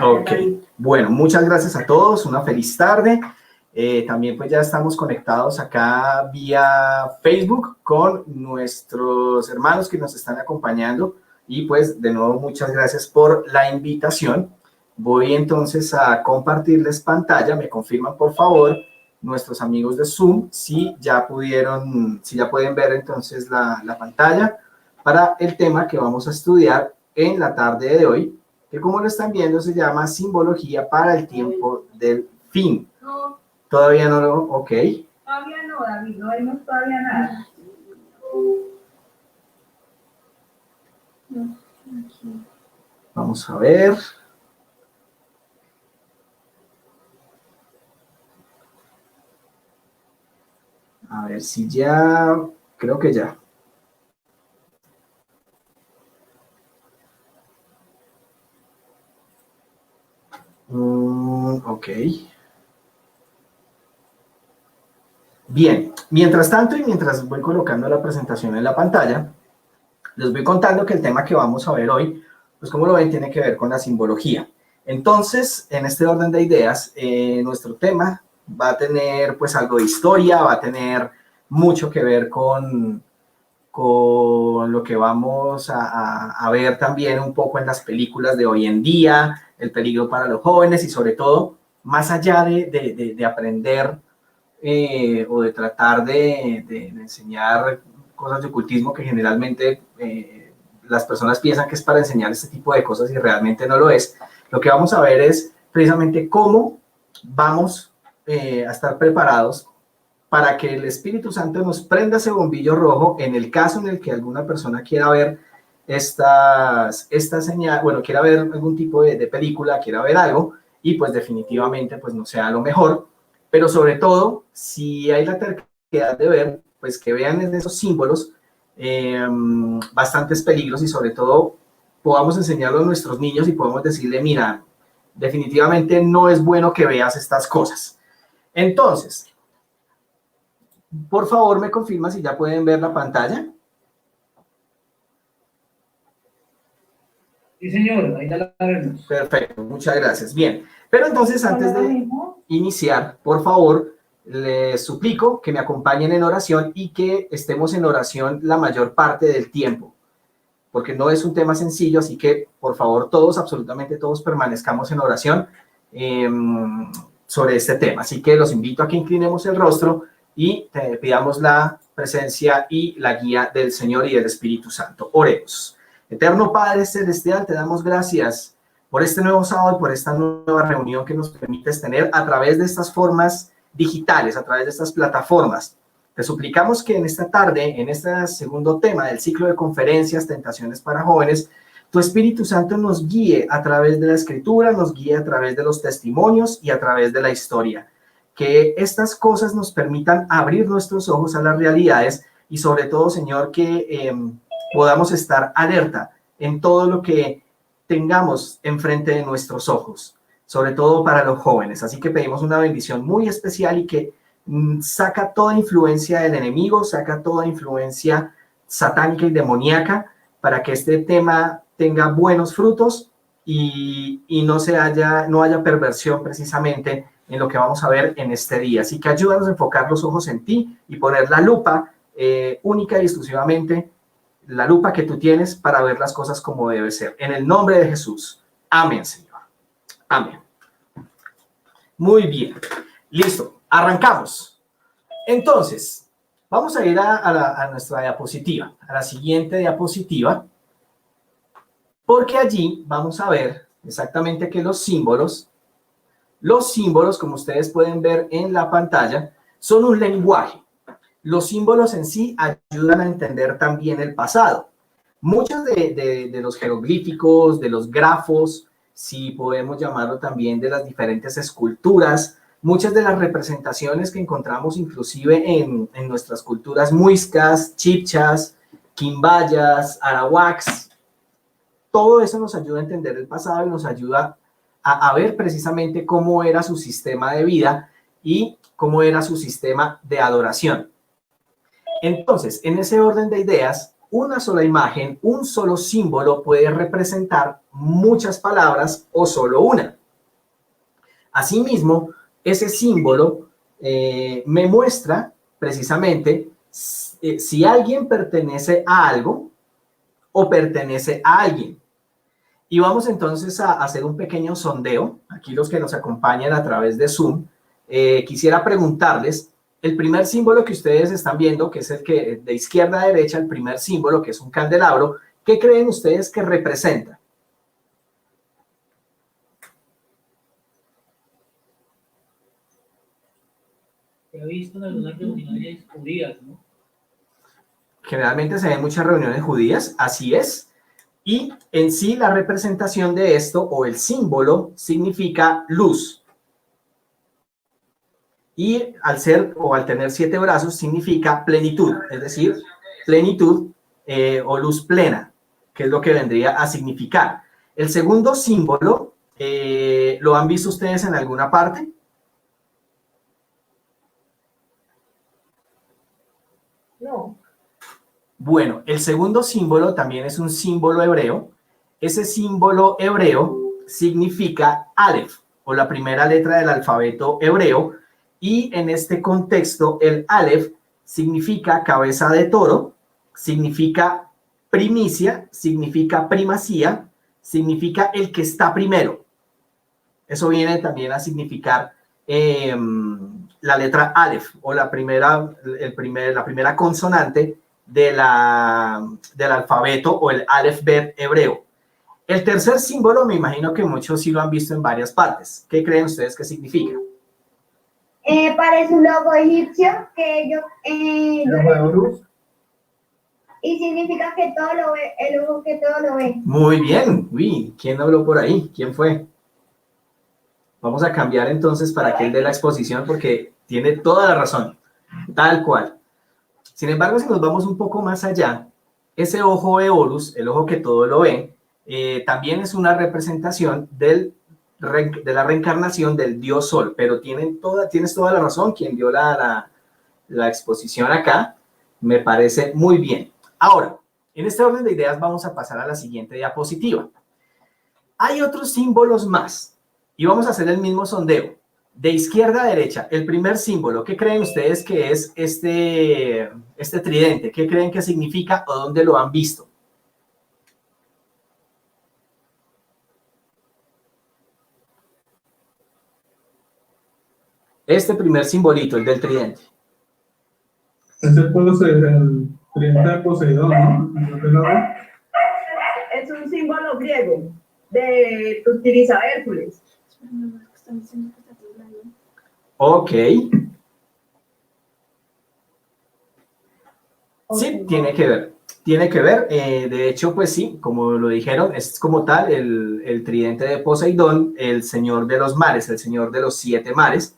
Ok, bueno, muchas gracias a todos, una feliz tarde. También pues ya estamos conectados acá vía Facebook con nuestros hermanos que nos están acompañando y pues de nuevo muchas gracias por la invitación. Voy entonces a compartirles pantalla, me confirman por favor nuestros amigos de Zoom si ya pueden ver entonces la pantalla para el tema que vamos a estudiar en la tarde de hoy, que como lo están viendo se llama Simbología para el tiempo del fin. No, Todavía no lo, ok. todavía no, David, no vemos todavía nada. Vamos a ver. A ver si ya, creo que ya. Ok. Bien, mientras tanto y mientras voy colocando la presentación en la pantalla, les voy contando que el tema que vamos a ver hoy, pues como lo ven, tiene que ver con la simbología. Entonces, en este orden de ideas, nuestro tema va a tener pues algo de historia, va a tener mucho que ver con lo que vamos a ver también un poco en las películas de hoy en día, el peligro para los jóvenes y sobre todo, más allá de aprender o de tratar de enseñar cosas de ocultismo que generalmente las personas piensan que es para enseñar este tipo de cosas y realmente no lo es. Lo que vamos a ver es precisamente cómo vamos a estar preparados para que el Espíritu Santo nos prenda ese bombillo rojo en el caso en el que alguna persona quiera ver esta señal, bueno, quiera ver algún tipo de película, quiera ver algo, y pues definitivamente pues no sea lo mejor, pero sobre todo, si hay la terquedad de ver, pues que vean esos símbolos, bastantes peligros y sobre todo podamos enseñarlo a nuestros niños y podemos decirle, mira, definitivamente no es bueno que veas estas cosas. Entonces, por favor, me confirma si ya pueden ver la pantalla. Sí, señor, ahí ya la vemos. Perfecto, muchas gracias. Bien, pero entonces antes de iniciar, por favor, les suplico que me acompañen en oración y que estemos en oración la mayor parte del tiempo, porque no es un tema sencillo, así que por favor todos, absolutamente todos, permanezcamos en oración sobre este tema. Así que los invito a que inclinemos el rostro y pidamos la presencia y la guía del Señor y del Espíritu Santo. Oremos. Eterno Padre Celestial, te damos gracias por este nuevo sábado y por esta nueva reunión que nos permites tener a través de estas formas digitales, a través de estas plataformas. Te suplicamos que en esta tarde, en este segundo tema del ciclo de conferencias, Tentaciones para Jóvenes, tu Espíritu Santo nos guíe a través de la Escritura, nos guíe a través de los testimonios y a través de la historia. Que estas cosas nos permitan abrir nuestros ojos a las realidades y sobre todo, Señor, que podamos estar alerta en todo lo que tengamos enfrente de nuestros ojos, sobre todo para los jóvenes. Así que pedimos una bendición muy especial y que saca toda influencia del enemigo, saca toda influencia satánica y demoníaca para que este tema tenga buenos frutos y no haya perversión precisamente en lo que vamos a ver en este día. Así que ayúdanos a enfocar los ojos en ti y poner la lupa única y exclusivamente, la lupa que tú tienes para ver las cosas como debe ser. En el nombre de Jesús. Amén, Señor. Amén. Muy bien. Listo. Arrancamos. Entonces, vamos a ir a nuestra diapositiva, a la siguiente diapositiva, porque allí vamos a ver exactamente que los símbolos, como ustedes pueden ver en la pantalla, son un lenguaje. Los símbolos en sí ayudan a entender también el pasado. Muchos de los jeroglíficos, de los grafos, si podemos llamarlo también de las diferentes esculturas, muchas de las representaciones que encontramos inclusive en nuestras culturas muiscas, chibchas, quimbayas, arawaks, todo eso nos ayuda a entender el pasado y nos ayuda a ver precisamente cómo era su sistema de vida y cómo era su sistema de adoración. Entonces, en ese orden de ideas, una sola imagen, un solo símbolo puede representar muchas palabras o solo una. Asimismo, ese símbolo me muestra precisamente si alguien pertenece a algo o pertenece a alguien. Y vamos entonces a hacer un pequeño sondeo. Aquí los que nos acompañan a través de Zoom, quisiera preguntarles, el primer símbolo que ustedes están viendo, que es el que de izquierda a derecha, el primer símbolo, que es un candelabro, ¿qué creen ustedes que representa? He visto en algunas reuniones judías, ¿no? Generalmente se ven muchas reuniones judías, así es. Y en sí la representación de esto o el símbolo significa luz. Y al ser o al tener 7 brazos significa plenitud, es decir, plenitud o luz plena, que es lo que vendría a significar. El segundo símbolo, ¿lo han visto ustedes en alguna parte? No. Bueno, el segundo símbolo también es un símbolo hebreo. Ese símbolo hebreo significa Aleph, o la primera letra del alfabeto hebreo, y en este contexto el Aleph significa cabeza de toro, significa primicia, significa primacía, significa el que está primero. Eso viene también a significar la letra Aleph, o la primera consonante del alfabeto o el Aleph Bet hebreo. El tercer símbolo, me imagino que muchos sí lo han visto en varias partes. ¿Qué creen ustedes que significa? Parece un logo egipcio que ellos... y significa que todo lo ve, el ojo que todo lo ve. Muy bien. Uy, ¿quién habló por ahí? ¿Quién fue? Vamos a cambiar entonces para que él dé la exposición porque tiene toda la razón. Tal cual. Sin embargo, si nos vamos un poco más allá, ese ojo de Horus, el ojo que todo lo ve, también es una representación de la reencarnación del dios Sol, pero tienes toda la razón, quien dio la exposición acá, me parece muy bien. Ahora, en este orden de ideas vamos a pasar a la siguiente diapositiva. Hay otros símbolos más y vamos a hacer el mismo sondeo. De izquierda a derecha, el primer símbolo, ¿qué creen ustedes que es este tridente? ¿Qué creen que significa o dónde lo han visto? Este primer simbolito, el del tridente. Ese puede ser el tridente de Poseidón, ¿no? Es un símbolo griego que utiliza Hércules. Ok. Sí, tiene que ver. Tiene que ver. De hecho, pues sí, como lo dijeron, es como tal el tridente de Poseidón, el señor de los mares, el señor de los 7 mares,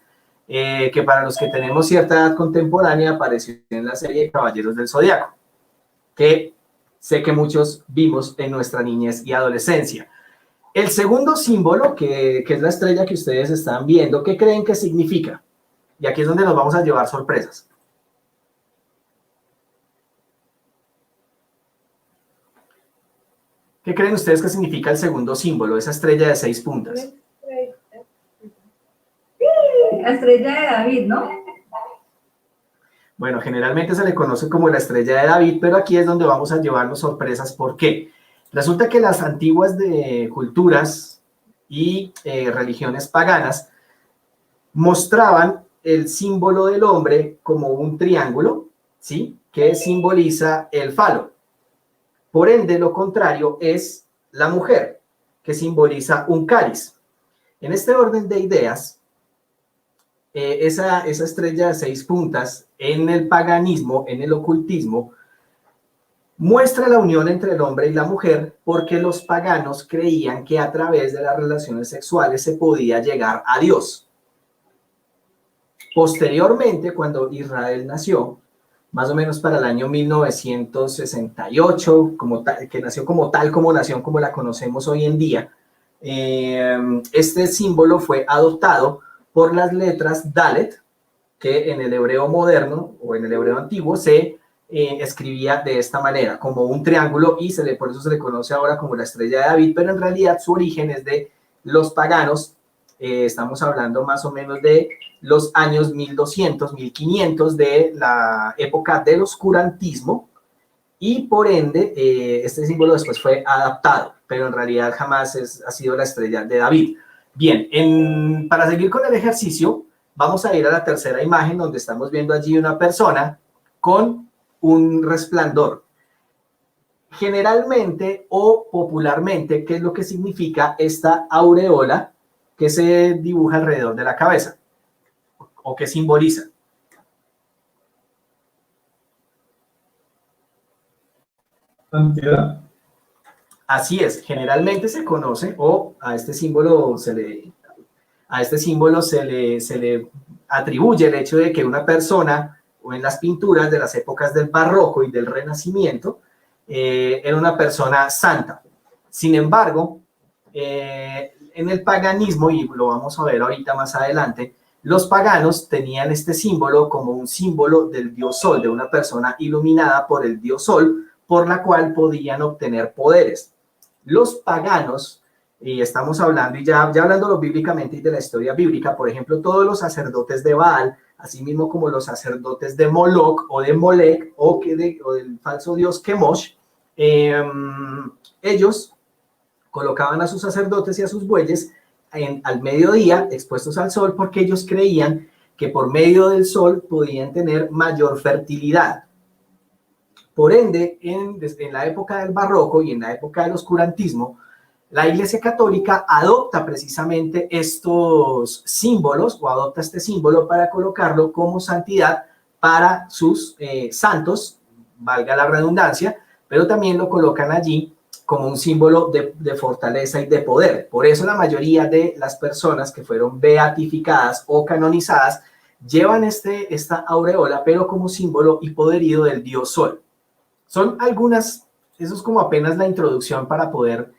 que para los que tenemos cierta edad contemporánea apareció en la serie Caballeros del Zodiaco, que sé que muchos vimos en nuestra niñez y adolescencia. El segundo símbolo, que es la estrella que ustedes están viendo, ¿qué creen que significa? Y aquí es donde nos vamos a llevar sorpresas. ¿Qué creen ustedes que significa el segundo símbolo, esa estrella de 6 puntas? La estrella de David, ¿no? Bueno, generalmente se le conoce como la estrella de David, pero aquí es donde vamos a llevarnos sorpresas. ¿Por qué? Resulta que las antiguas culturas y religiones paganas mostraban el símbolo del hombre como un triángulo, ¿sí? Que simboliza el falo. Por ende, lo contrario es la mujer, que simboliza un cáliz. En este orden de ideas, esa estrella de 6 puntas en el paganismo, en el ocultismo, muestra la unión entre el hombre y la mujer porque los paganos creían que a través de las relaciones sexuales se podía llegar a Dios. Posteriormente, cuando Israel nació, más o menos para el año 1968, que nació como nación como la conocemos hoy en día, este símbolo fue adoptado por las letras Dalet, que en el hebreo moderno o en el hebreo antiguo se escribía de esta manera, como un triángulo, y por eso se le conoce ahora como la estrella de David, pero en realidad su origen es de los paganos. Estamos hablando más o menos de los años 1200, 1500, de la época del oscurantismo, y por ende este símbolo después fue adaptado, pero en realidad jamás ha sido la estrella de David. Bien, para seguir con el ejercicio, vamos a ir a la tercera imagen, donde estamos viendo allí una persona con un resplandor. Generalmente o popularmente, ¿qué es lo que significa esta aureola que se dibuja alrededor de la cabeza? ¿O qué simboliza? Santidad. Así es, generalmente se conoce, o a este símbolo se le atribuye el hecho de que una persona, o en las pinturas de las épocas del Barroco y del Renacimiento, era una persona santa. Sin embargo, en el paganismo, y lo vamos a ver ahorita más adelante, los paganos tenían este símbolo como un símbolo del dios Sol, de una persona iluminada por el dios Sol, por la cual podían obtener poderes. Los paganos, y estamos hablando, y ya hablándolo bíblicamente y de la historia bíblica, por ejemplo, todos los sacerdotes de Baal, así mismo como los sacerdotes de Moloch o de Molech o del falso dios Kemosh, ellos colocaban a sus sacerdotes y a sus bueyes al mediodía expuestos al sol, porque ellos creían que por medio del sol podían tener mayor fertilidad. Por ende, en la época del Barroco y en la época del oscurantismo, la Iglesia Católica adopta precisamente estos símbolos, o adopta este símbolo para colocarlo como santidad para sus santos, valga la redundancia, pero también lo colocan allí como un símbolo de fortaleza y de poder. Por eso la mayoría de las personas que fueron beatificadas o canonizadas llevan esta aureola, pero como símbolo y poderío del dios Sol. Son algunas, eso es como apenas la introducción para poder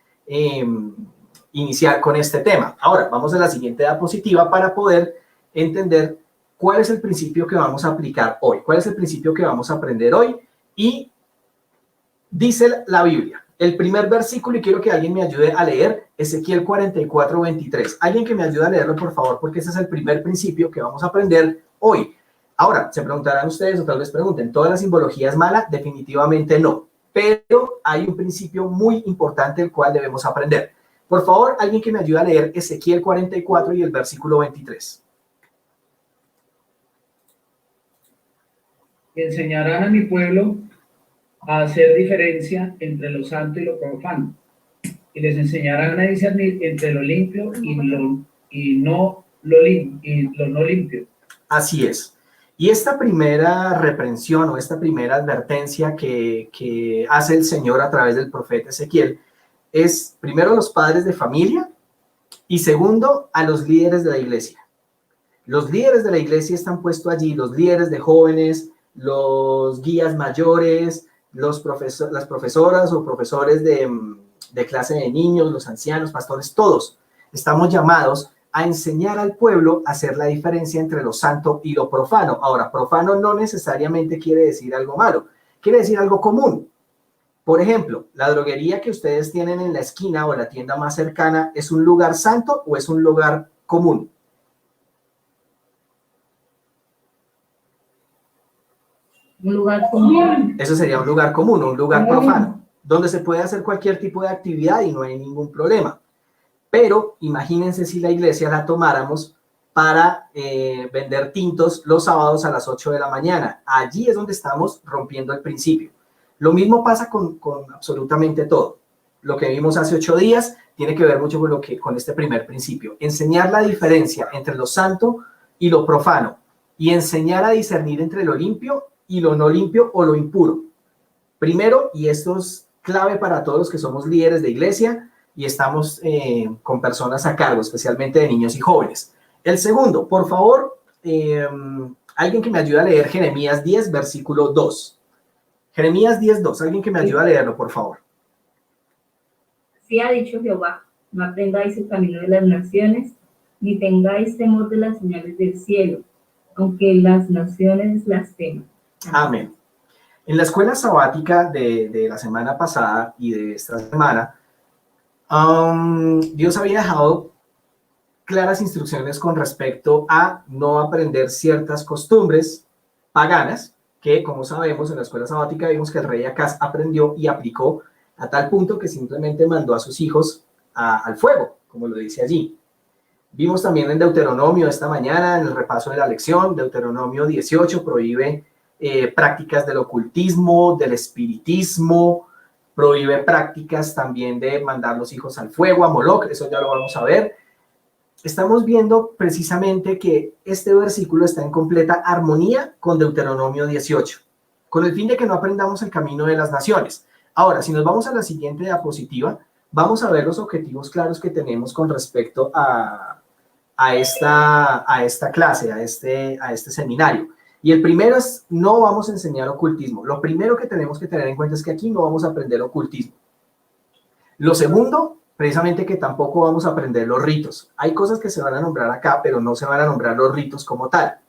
iniciar con este tema. Ahora, vamos a la siguiente diapositiva para poder entender cuál es el principio que vamos a aplicar hoy, cuál es el principio que vamos a aprender hoy. Y dice la Biblia, el primer versículo, y quiero que alguien me ayude a leer, Ezequiel 44:23. Alguien que me ayude a leerlo, por favor, porque ese es el primer principio que vamos a aprender hoy. Ahora, se preguntarán ustedes, o tal vez pregunten, ¿toda la simbología es mala? Definitivamente no. Pero hay un principio muy importante el cual debemos aprender. Por favor, alguien que me ayude a leer Ezequiel 44 y el versículo 23. Y enseñarán a mi pueblo a hacer diferencia entre lo santo y lo profano. Y les enseñarán a discernir entre lo limpio y no limpio. Así es. Y esta primera reprensión o esta primera advertencia que hace el Señor a través del profeta Ezequiel es primero a los padres de familia y segundo a los líderes de la iglesia. Los líderes de la iglesia están puestos allí, los líderes de jóvenes, los guías mayores, las profesoras o profesores de clase de niños, los ancianos, pastores, todos estamos llamados a enseñar al pueblo a hacer la diferencia entre lo santo y lo profano. Ahora, profano no necesariamente quiere decir algo malo, quiere decir algo común. Por ejemplo, la droguería que ustedes tienen en la esquina o la tienda más cercana, ¿es un lugar santo o es un lugar común? Un lugar común. Eso sería un lugar común, un lugar profano, donde se puede hacer cualquier tipo de actividad y no hay ningún problema. Pero imagínense si la iglesia la tomáramos para vender tintos los sábados a las 8 de la mañana. Allí es donde estamos rompiendo el principio. Lo mismo pasa con absolutamente todo. Lo que vimos hace 8 días tiene que ver mucho con este primer principio. Enseñar la diferencia entre lo santo y lo profano. Y enseñar a discernir entre lo limpio y lo no limpio o lo impuro. Primero, y esto es clave para todos los que somos líderes de iglesia, y estamos con personas a cargo, especialmente de niños y jóvenes. El segundo, por favor, alguien que me ayude a leer Jeremías 10, versículo 2. Jeremías 10, 2. Alguien que me ayude a leerlo, por favor. Así ha dicho Jehová, no aprendáis el camino de las naciones, ni tengáis temor de las señales del cielo, aunque las naciones las teman. Amén. En la escuela sabática de la semana pasada y de esta semana, Dios había dejado claras instrucciones con respecto a no aprender ciertas costumbres paganas, que como sabemos en la escuela sabática vimos que el rey Acaz aprendió y aplicó a tal punto que simplemente mandó a sus hijos al fuego, como lo dice allí. Vimos también en Deuteronomio esta mañana, en el repaso de la lección, Deuteronomio 18 prohíbe prácticas del ocultismo, del espiritismo, prohíbe prácticas también de mandar los hijos al fuego, a Moloch, eso ya lo vamos a ver. Estamos viendo precisamente que este versículo está en completa armonía con Deuteronomio 18, con el fin de que no aprendamos el camino de las naciones. Ahora, si nos vamos a la siguiente diapositiva, vamos a ver los objetivos claros que tenemos con respecto a esta clase, a este seminario. Y el primero es, no vamos a enseñar ocultismo. Lo primero que tenemos que tener en cuenta es que aquí no vamos a aprender ocultismo. Lo segundo, precisamente que tampoco vamos a aprender los ritos. Hay cosas que se van a nombrar acá, pero no se van a nombrar los ritos como tal.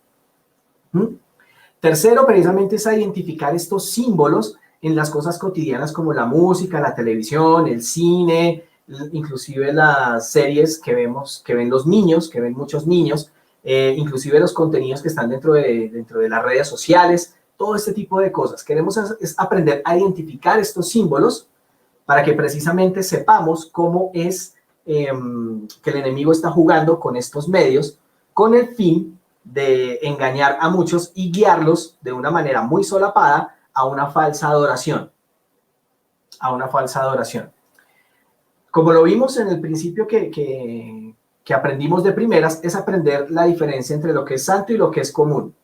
Tercero, precisamente es a identificar estos símbolos en las cosas cotidianas como la música, la televisión, el cine, inclusive las series que ven los niños, que ven muchos niños, inclusive los contenidos que están dentro de las redes sociales, todo este tipo de cosas. Queremos es aprender a identificar estos símbolos para que precisamente sepamos cómo es que el enemigo está jugando con estos medios con el fin de engañar a muchos y guiarlos de una manera muy solapada a una falsa adoración. Como lo vimos en el principio que aprendimos de primeras, es aprender la diferencia entre lo que es santo y lo que es común.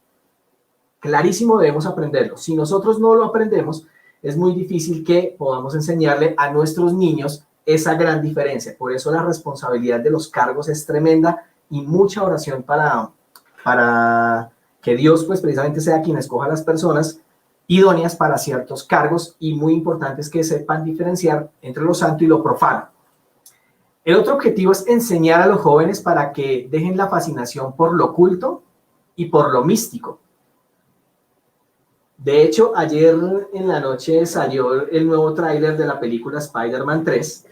Clarísimo, debemos aprenderlo. Si nosotros no lo aprendemos, es muy difícil que podamos enseñarle a nuestros niños esa gran diferencia. Por eso la responsabilidad de los cargos es tremenda y mucha oración para que Dios pues precisamente sea quien escoja a las personas idóneas para ciertos cargos, y muy importante es que sepan diferenciar entre lo santo y lo profano. El otro objetivo es enseñar a los jóvenes para que dejen la fascinación por lo oculto y por lo místico. De hecho, ayer en la noche salió el nuevo tráiler de la película Spider-Man 3,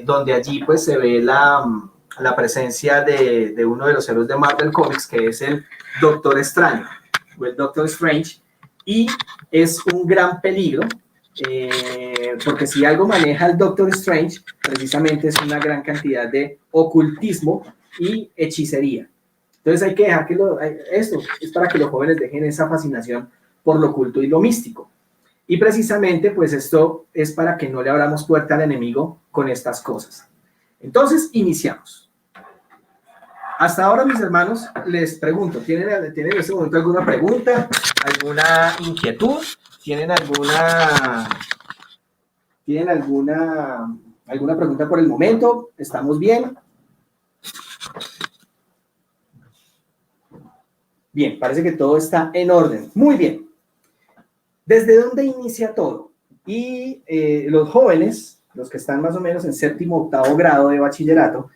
donde allí pues se ve la presencia de uno de los héroes de Marvel Comics, que es el Doctor Extraño, o el Doctor Strange, y es un gran peligro, porque si algo maneja el Doctor Strange, precisamente es una gran cantidad de ocultismo y hechicería. Entonces hay que dejar que esto es para que los jóvenes dejen esa fascinación por lo oculto y lo místico. Y precisamente pues esto es para que no le abramos puerta al enemigo con estas cosas. Entonces iniciamos. Hasta ahora, mis hermanos, les pregunto, ¿tienen en este momento alguna pregunta, alguna inquietud? ¿Tienen alguna pregunta por el momento? ¿Estamos bien? Bien, parece que todo está en orden. Muy bien. ¿Desde dónde inicia todo? Y los jóvenes, los que están más o menos en séptimo o octavo grado de bachillerato,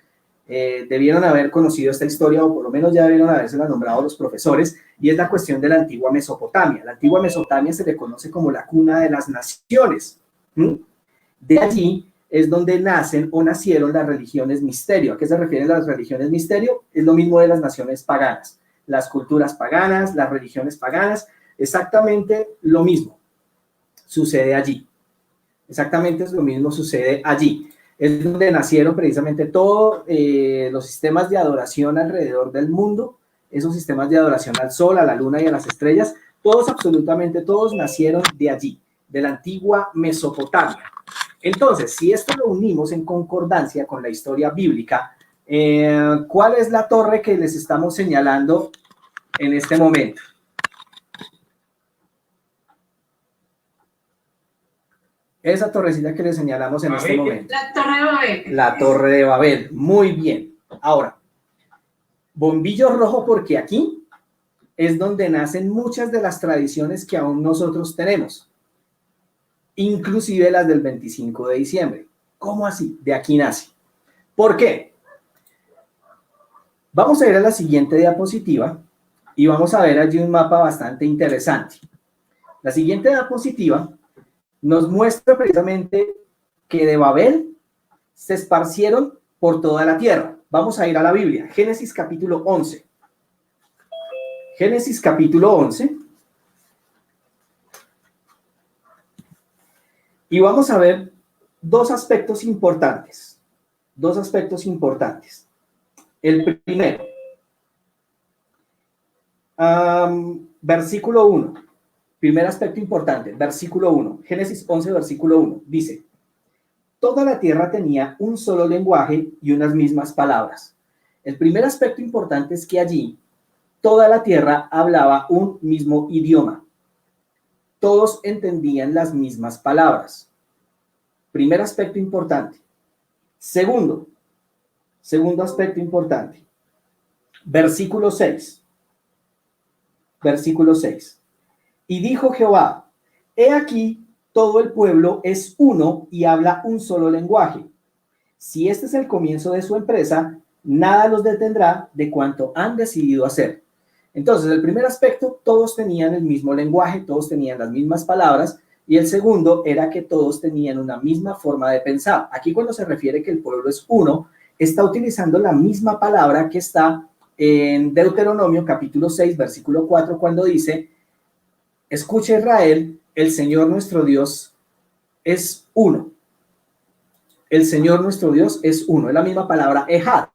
debieron haber conocido esta historia, o por lo menos ya debieron habérsela nombrado los profesores, y es la cuestión de la antigua Mesopotamia. La antigua Mesopotamia se le conoce como la cuna de las naciones. De allí es donde nacen o nacieron las religiones misterio. ¿A qué se refieren las religiones misterio? Es lo mismo de las naciones paganas. Las culturas paganas, las religiones paganas, exactamente lo mismo sucede allí. Exactamente es lo mismo sucede allí. Es donde nacieron precisamente todos los sistemas de adoración alrededor del mundo, esos sistemas de adoración al sol, a la luna y a las estrellas, todos, absolutamente todos, nacieron de allí, de la antigua Mesopotamia. Entonces, si esto lo unimos en concordancia con la historia bíblica, ¿cuál es la torre que les estamos señalando en este momento? Esa torrecita que les señalamos en este momento. La Torre de Babel. La Torre de Babel. Muy bien. Ahora, bombillo rojo porque aquí es donde nacen muchas de las tradiciones que aún nosotros tenemos, inclusive las del 25 de diciembre. ¿Cómo así? De aquí nace. ¿Por qué? Vamos a ir a la siguiente diapositiva y vamos a ver allí un mapa bastante interesante. La siguiente diapositiva nos muestra precisamente que de Babel se esparcieron por toda la tierra. Vamos a ir a la Biblia, Génesis capítulo 11. Génesis capítulo 11. Y vamos a ver dos aspectos importantes. Dos aspectos importantes. El primero, versículo 1. Primer aspecto importante, versículo 1. Génesis 11, versículo 1. Dice: toda la tierra tenía un solo lenguaje y unas mismas palabras. El primer aspecto importante es que allí toda la tierra hablaba un mismo idioma. Todos entendían las mismas palabras. Primer aspecto importante. Segundo aspecto importante. Versículo 6. Versículo 6. Y dijo Jehová: he aquí, todo el pueblo es uno y habla un solo lenguaje. Si este es el comienzo de su empresa, nada los detendrá de cuanto han decidido hacer. Entonces, el primer aspecto, todos tenían el mismo lenguaje, todos tenían las mismas palabras, y el segundo era que todos tenían una misma forma de pensar. Aquí, cuando se refiere que el pueblo es uno, está utilizando la misma palabra que está en Deuteronomio capítulo 6, versículo 4, cuando dice: escucha Israel, el Señor nuestro Dios es uno. El Señor nuestro Dios es uno. Es la misma palabra Ejad.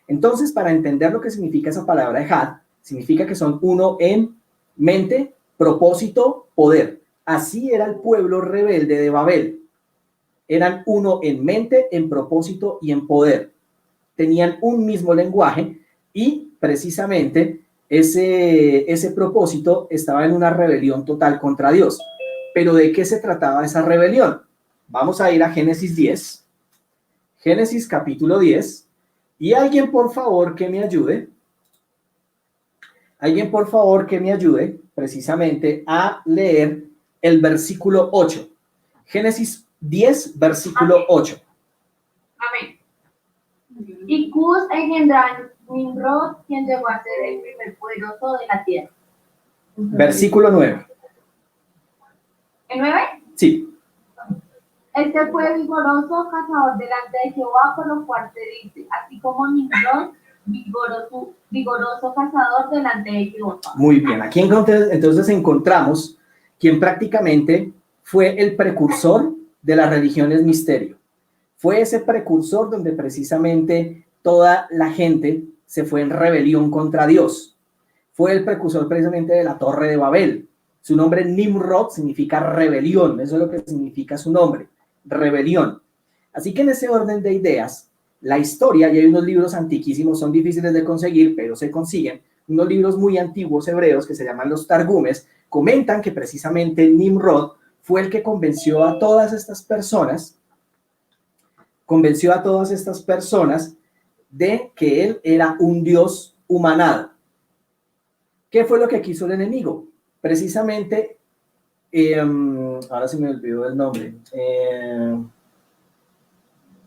Entonces, para entender lo que significa esa palabra Ejad, significa que son uno en mente, propósito, poder. Así era el pueblo rebelde de Babel. Eran uno en mente, en propósito y en poder. Tenían un mismo lenguaje y precisamente ese propósito estaba en una rebelión total contra Dios. ¿Pero de qué se trataba esa rebelión? Vamos a ir a Génesis 10. Génesis capítulo 10. Y alguien, por favor, que me ayude. Alguien, por favor, que me ayude precisamente a leer el versículo 8. Génesis 10, versículo 8. Amén. Y Cus engendró a Nimrod, quien llegó a ser el primer poderoso de la tierra. Versículo 9. ¿El 9? Sí. Este fue vigoroso cazador delante de Jehová, por lo cual se dice, así como Nimrod, vigoroso cazador delante de Jehová. Muy bien. Aquí entonces encontramos quien prácticamente fue el precursor de las religiones misterio. Fue ese precursor donde precisamente toda la gente se fue en rebelión contra Dios. Fue el precursor precisamente de la Torre de Babel. Su nombre Nimrod significa rebelión. Eso es lo que significa su nombre, rebelión. Así que en ese orden de ideas, la historia, y hay unos libros antiquísimos, son difíciles de conseguir, pero se consiguen, unos libros muy antiguos hebreos que se llaman los Targumes, comentan que precisamente Nimrod fue el que convenció a todas estas personas de que él era un dios humanado. ¿Qué fue lo que quiso el enemigo? Precisamente, ahora se me olvidó el nombre,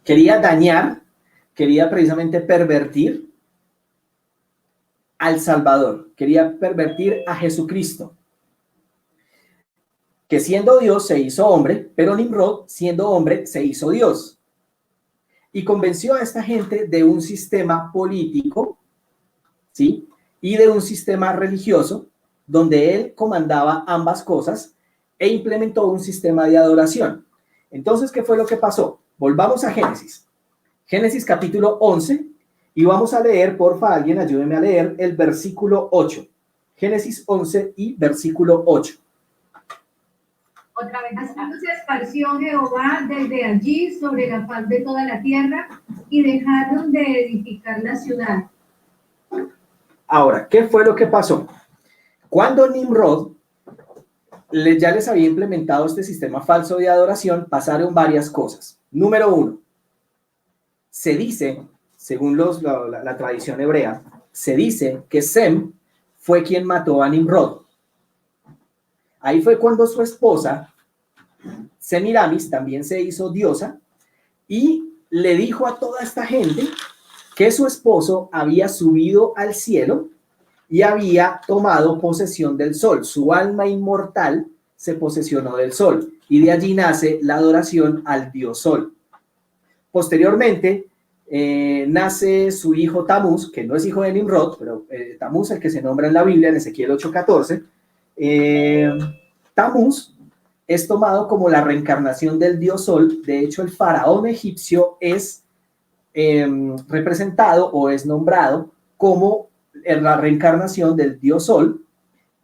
quería precisamente pervertir al Salvador, quería pervertir a Jesucristo, que siendo Dios se hizo hombre, pero Nimrod, siendo hombre, se hizo Dios. Y convenció a esta gente de un sistema político, ¿sí? Y de un sistema religioso, donde él comandaba ambas cosas e implementó un sistema de adoración. Entonces, ¿qué fue lo que pasó? Volvamos a Génesis. Génesis capítulo 11, y vamos a leer, porfa, alguien ayúdeme a leer el versículo 8. Génesis 11 y versículo 8. Otra vez. Así se esparció Jehová desde allí sobre la faz de toda la tierra y dejaron de edificar la ciudad. Ahora, ¿qué fue lo que pasó? Cuando Nimrod ya les había implementado este sistema falso de adoración, pasaron varias cosas. Número 1, se dice, según la tradición hebrea, se dice que Sem fue quien mató a Nimrod. Ahí fue cuando su esposa, Semiramis, también se hizo diosa y le dijo a toda esta gente que su esposo había subido al cielo y había tomado posesión del sol. Su alma inmortal se posesionó del sol y de allí nace la adoración al dios sol. Posteriormente, nace su hijo Tamuz, que no es hijo de Nimrod, pero Tamuz, el que se nombra en la Biblia, en Ezequiel 8:14. Tamuz es tomado como la reencarnación del dios sol. De hecho, el faraón egipcio es representado o es nombrado como la reencarnación del dios sol,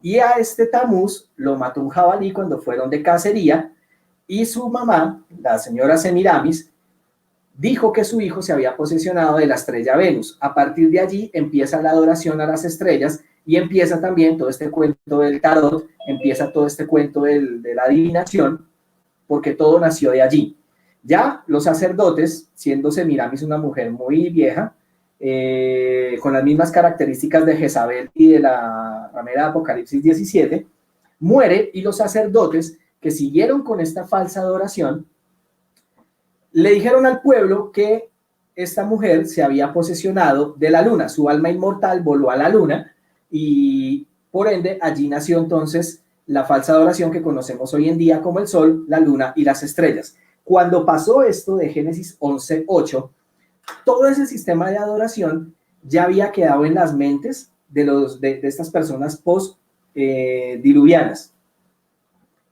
y a este Tamuz lo mató un jabalí cuando fueron de cacería, y su mamá, la señora Semiramis, dijo que su hijo se había posesionado de la estrella Venus. A partir de allí empieza la adoración a las estrellas y empieza también todo este cuento del tarot, empieza todo este cuento de la adivinación, porque todo nació de allí. Ya los sacerdotes, siendo Semiramis una mujer muy vieja, con las mismas características de Jezabel y de la ramera de Apocalipsis 17, muere, y los sacerdotes que siguieron con esta falsa adoración le dijeron al pueblo que esta mujer se había posesionado de la luna, su alma inmortal voló a la luna, y por ende allí nació entonces la falsa adoración que conocemos hoy en día como el sol, la luna y las estrellas. Cuando pasó esto de Génesis 11:8, todo ese sistema de adoración ya había quedado en las mentes de estas personas post-diluvianas.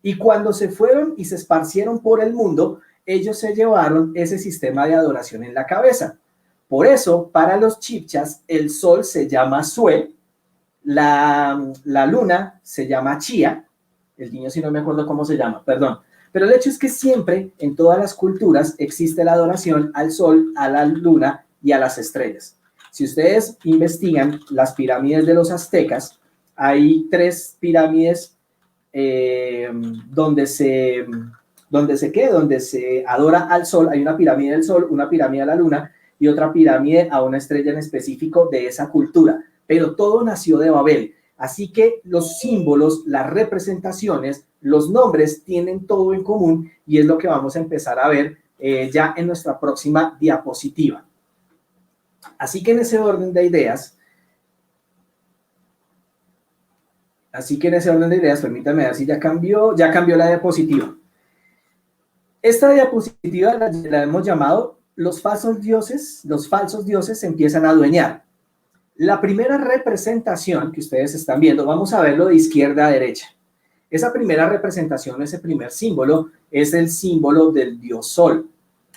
Y cuando se fueron y se esparcieron por el mundo, ellos se llevaron ese sistema de adoración en la cabeza. Por eso, para los chibchas, el sol se llama Sue, la luna se llama Chía, el niño si no me acuerdo cómo se llama, perdón. Pero el hecho es que siempre, en todas las culturas, existe la adoración al sol, a la luna y a las estrellas. Si ustedes investigan las pirámides de los aztecas, hay 3 pirámides donde se adora al sol. Hay una pirámide del sol, una pirámide a la luna y otra pirámide a una estrella en específico de esa cultura. Pero todo nació de Babel. Así que los símbolos, las representaciones, los nombres tienen todo en común, y es lo que vamos a empezar a ver ya en nuestra próxima diapositiva. Así que en ese orden de ideas, permítanme ver si ya cambió la diapositiva. Esta diapositiva la hemos llamado los falsos dioses se empiezan a adueñar. La primera representación que ustedes están viendo, vamos a verlo de izquierda a derecha. Esa primera representación, ese primer símbolo, es el símbolo del dios sol.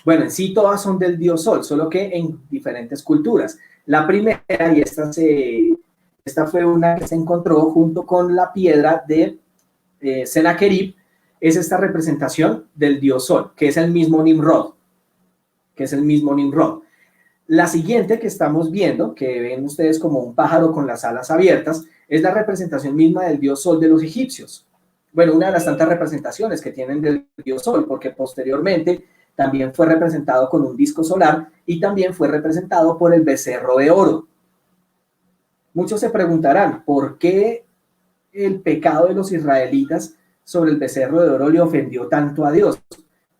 Bueno, en sí todas son del dios sol, solo que en diferentes culturas. La primera, y esta fue una que se encontró junto con la piedra de Sennacherib, es esta representación del dios sol, que es el mismo Nimrod. La siguiente que estamos viendo, que ven ustedes como un pájaro con las alas abiertas, es la representación misma del dios sol de los egipcios. Bueno, una de las tantas representaciones que tienen del dios sol, porque posteriormente también fue representado con un disco solar y también fue representado por el becerro de oro. Muchos se preguntarán, ¿por qué el pecado de los israelitas sobre el becerro de oro le ofendió tanto a Dios?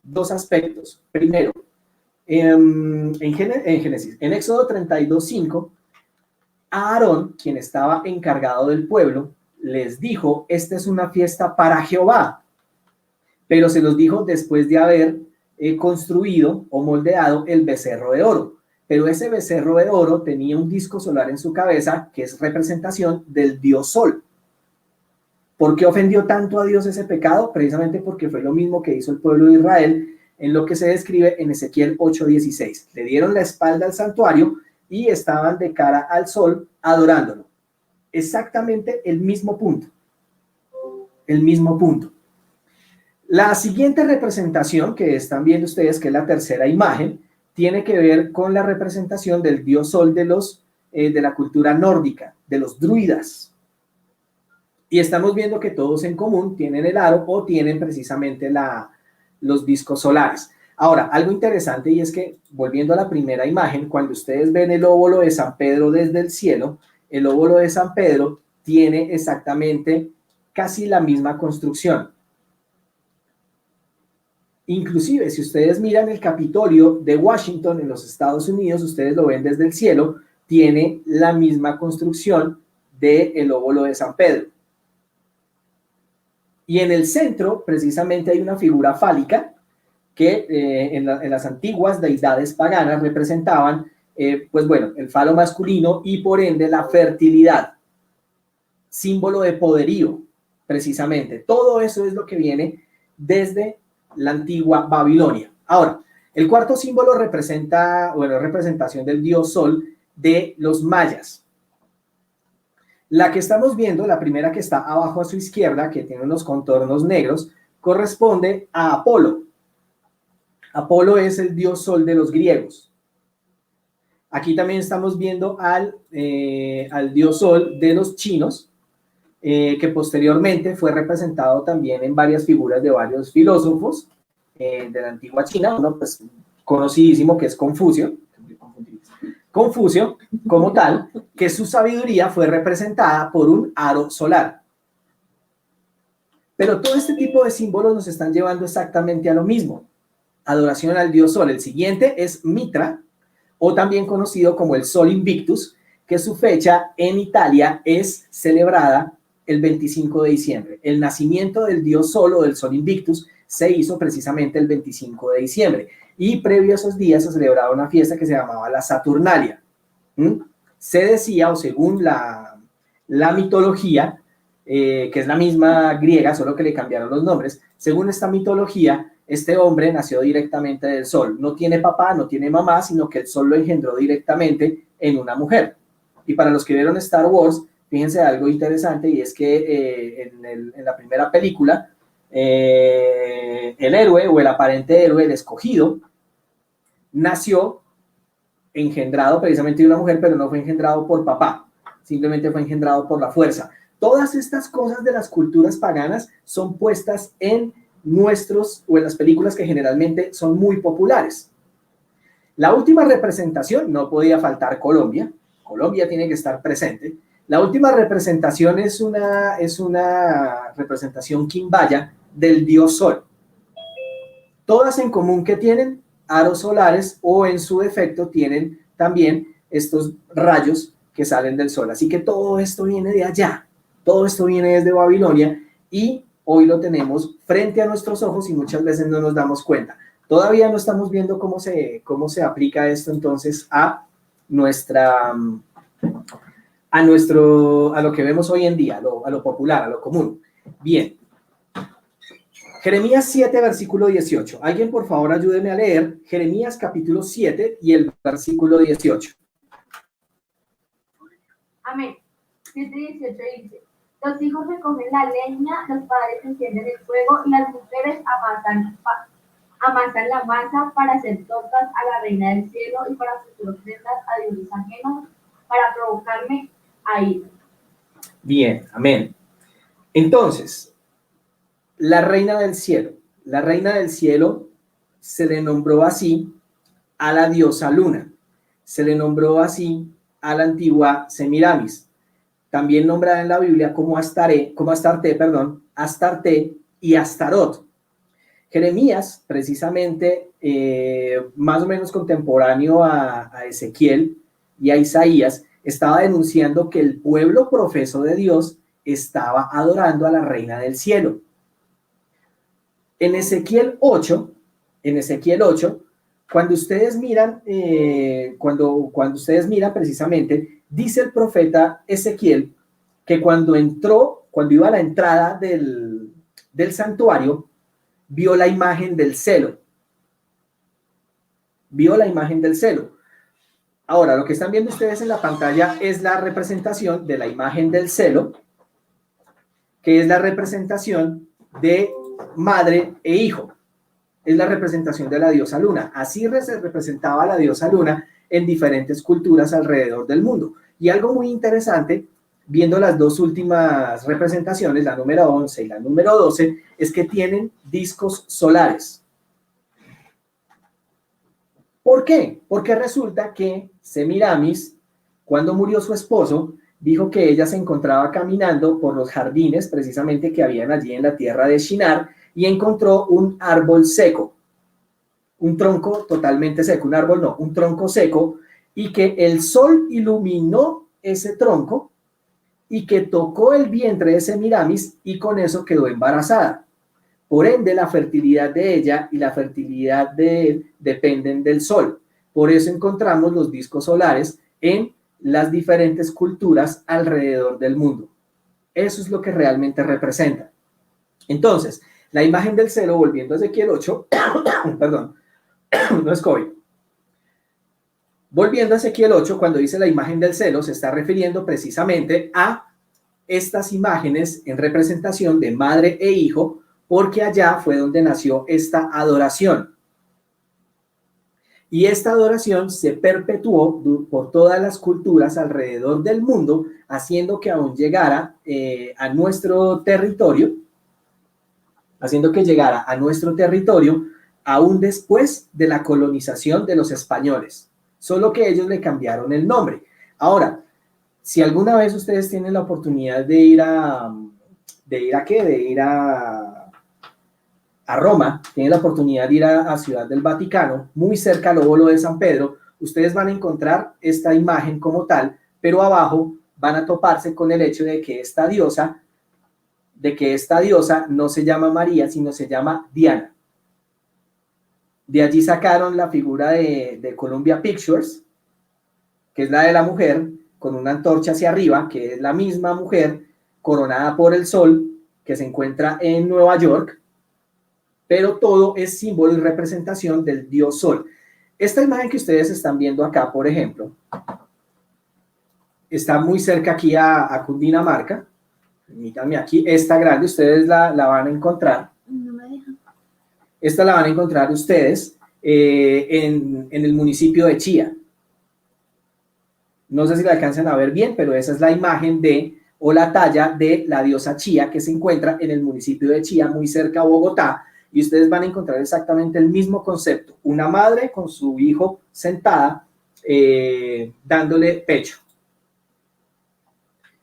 2 aspectos. Primero, en Éxodo 32:5, Aarón, quien estaba encargado del pueblo, les dijo: esta es una fiesta para Jehová, pero se los dijo después de haber construido o moldeado el becerro de oro. Pero ese becerro de oro tenía un disco solar en su cabeza, que es representación del dios sol. ¿Por qué ofendió tanto a Dios ese pecado? Precisamente porque fue lo mismo que hizo el pueblo de Israel en lo que se describe en Ezequiel 8:16. Le dieron la espalda al santuario y estaban de cara al sol adorándolo. Exactamente el mismo punto. La siguiente representación que están viendo ustedes, que es la tercera imagen, tiene que ver con la representación del dios sol de la cultura nórdica, de los druidas. Y estamos viendo que todos en común tienen el aro o tienen precisamente los discos solares. Ahora, algo interesante, y es que, volviendo a la primera imagen, cuando ustedes ven el óvulo de San Pedro desde el cielo, el óvulo de San Pedro tiene exactamente casi la misma construcción. Inclusive, si ustedes miran el Capitolio de Washington en los Estados Unidos, ustedes lo ven desde el cielo, tiene la misma construcción del óvulo de San Pedro. Y en el centro, precisamente, hay una figura fálica que en las antiguas deidades paganas representaban, pues bueno, el falo masculino y por ende la fertilidad, símbolo de poderío, precisamente. Todo eso es lo que viene desde la antigua Babilonia. Ahora, el cuarto símbolo representa, bueno, representación del dios Sol de los mayas. La que estamos viendo, la primera que está abajo a su izquierda, que tiene unos contornos negros, corresponde a Apolo. Apolo es el dios Sol de los griegos. Aquí también estamos viendo al dios Sol de los chinos, que posteriormente fue representado también en varias figuras de varios filósofos de la antigua China, uno pues conocidísimo que es Confucio. Confucio, como tal, que su sabiduría fue representada por un aro solar. Pero todo este tipo de símbolos nos están llevando exactamente a lo mismo. Adoración al dios Sol. El siguiente es Mitra, o también conocido como el Sol Invictus, que su fecha en Italia es celebrada el 25 de diciembre. El nacimiento del dios Sol o del Sol Invictus se hizo precisamente el 25 de diciembre. Y previo a esos días se celebraba una fiesta que se llamaba la Saturnalia. Se decía, o según la mitología, que es la misma griega, solo que le cambiaron los nombres, según esta mitología, este hombre nació directamente del sol. No tiene papá, no tiene mamá, sino que el sol lo engendró directamente en una mujer. Y para los que vieron Star Wars, fíjense algo interesante, y es que en la primera película, el héroe o el aparente héroe, el escogido, nació engendrado precisamente de una mujer, pero no fue engendrado por papá, simplemente fue engendrado por la fuerza. Todas estas cosas de las culturas paganas son puestas en nuestros, o en las películas que generalmente son muy populares. La última representación, no podía faltar Colombia. Colombia tiene que estar presente. La última representación es una representación quimbaya del dios Sol. Todas en común que tienen aros solares, o en su defecto tienen también estos rayos que salen del sol. Así que todo esto viene de allá, todo esto viene desde Babilonia, y hoy lo tenemos frente a nuestros ojos y muchas veces no nos damos cuenta. Todavía no estamos viendo cómo se aplica esto entonces a lo que vemos hoy en día, a lo popular, a lo común. Bien. Jeremías 7, versículo 18. Alguien, por favor, ayúdeme a leer Jeremías capítulo 7 y el versículo 18. Amén. 7:18 dice: los hijos recogen la leña, los padres encienden el fuego y las mujeres amasan la masa para hacer tortas a la reina del cielo y para ofrecer ofrendas a dioses ajenos para provocarme a ira. Bien, amén. Entonces, la reina del cielo se le nombró así a la diosa Luna, se le nombró así a la antigua Semiramis, también nombrada en la Biblia como Astarte y Astarot. Jeremías, precisamente, más o menos contemporáneo a Ezequiel y a Isaías, estaba denunciando que el pueblo profeso de Dios estaba adorando a la reina del cielo. En Ezequiel 8, cuando ustedes miran precisamente, dice el profeta Ezequiel que cuando iba a la entrada del santuario, vio la imagen del celo. Ahora, lo que están viendo ustedes en la pantalla es la representación de la imagen del celo, que es la representación de madre e hijo. Es la representación de la diosa Luna. Así se representaba a la diosa Luna en diferentes culturas alrededor del mundo. Y algo muy interesante, viendo las dos últimas representaciones, la número 11 y la número 12, es que tienen discos solares. ¿Por qué? Porque resulta que Semiramis, cuando murió su esposo, dijo que ella se encontraba caminando por los jardines precisamente que habían allí en la tierra de Shinar y encontró un árbol seco, un tronco totalmente seco, un tronco seco, y que el sol iluminó ese tronco y que tocó el vientre de Semiramis y con eso quedó embarazada. Por ende, la fertilidad de ella y la fertilidad de él dependen del sol. Por eso encontramos los discos solares en las diferentes culturas alrededor del mundo. Eso es lo que realmente representa. Entonces, la imagen del celo, volviendo a Ezequiel 8, perdón, no es COVID. Volviendo a Ezequiel 8, cuando dice la imagen del celo, se está refiriendo precisamente a estas imágenes en representación de madre e hijo, porque allá fue donde nació esta adoración. Y esta adoración se perpetuó por todas las culturas alrededor del mundo, haciendo que aún llegara a nuestro territorio, aún después de la colonización de los españoles, solo que ellos le cambiaron el nombre. Ahora, si alguna vez ustedes tienen la oportunidad de ir a Roma, tienen la oportunidad de ir a Ciudad del Vaticano, muy cerca al óvulo de San Pedro, ustedes van a encontrar esta imagen como tal, pero abajo van a toparse con el hecho de que esta diosa no se llama María, sino se llama Diana. De allí sacaron la figura de Columbia Pictures, que es la de la mujer, con una antorcha hacia arriba, que es la misma mujer coronada por el sol, que se encuentra en Nueva York, pero todo es símbolo y representación del dios sol. Esta imagen que ustedes están viendo acá, por ejemplo, está muy cerca aquí a Cundinamarca. Permítanme aquí, esta grande, ustedes la van a encontrar. No me dejan. Esta la van a encontrar ustedes en el municipio de Chía. No sé si la alcanzan a ver bien, pero esa es la imagen o la talla de la diosa Chía, que se encuentra en el municipio de Chía, muy cerca a Bogotá. Y ustedes van a encontrar exactamente el mismo concepto. Una madre con su hijo sentada, dándole pecho.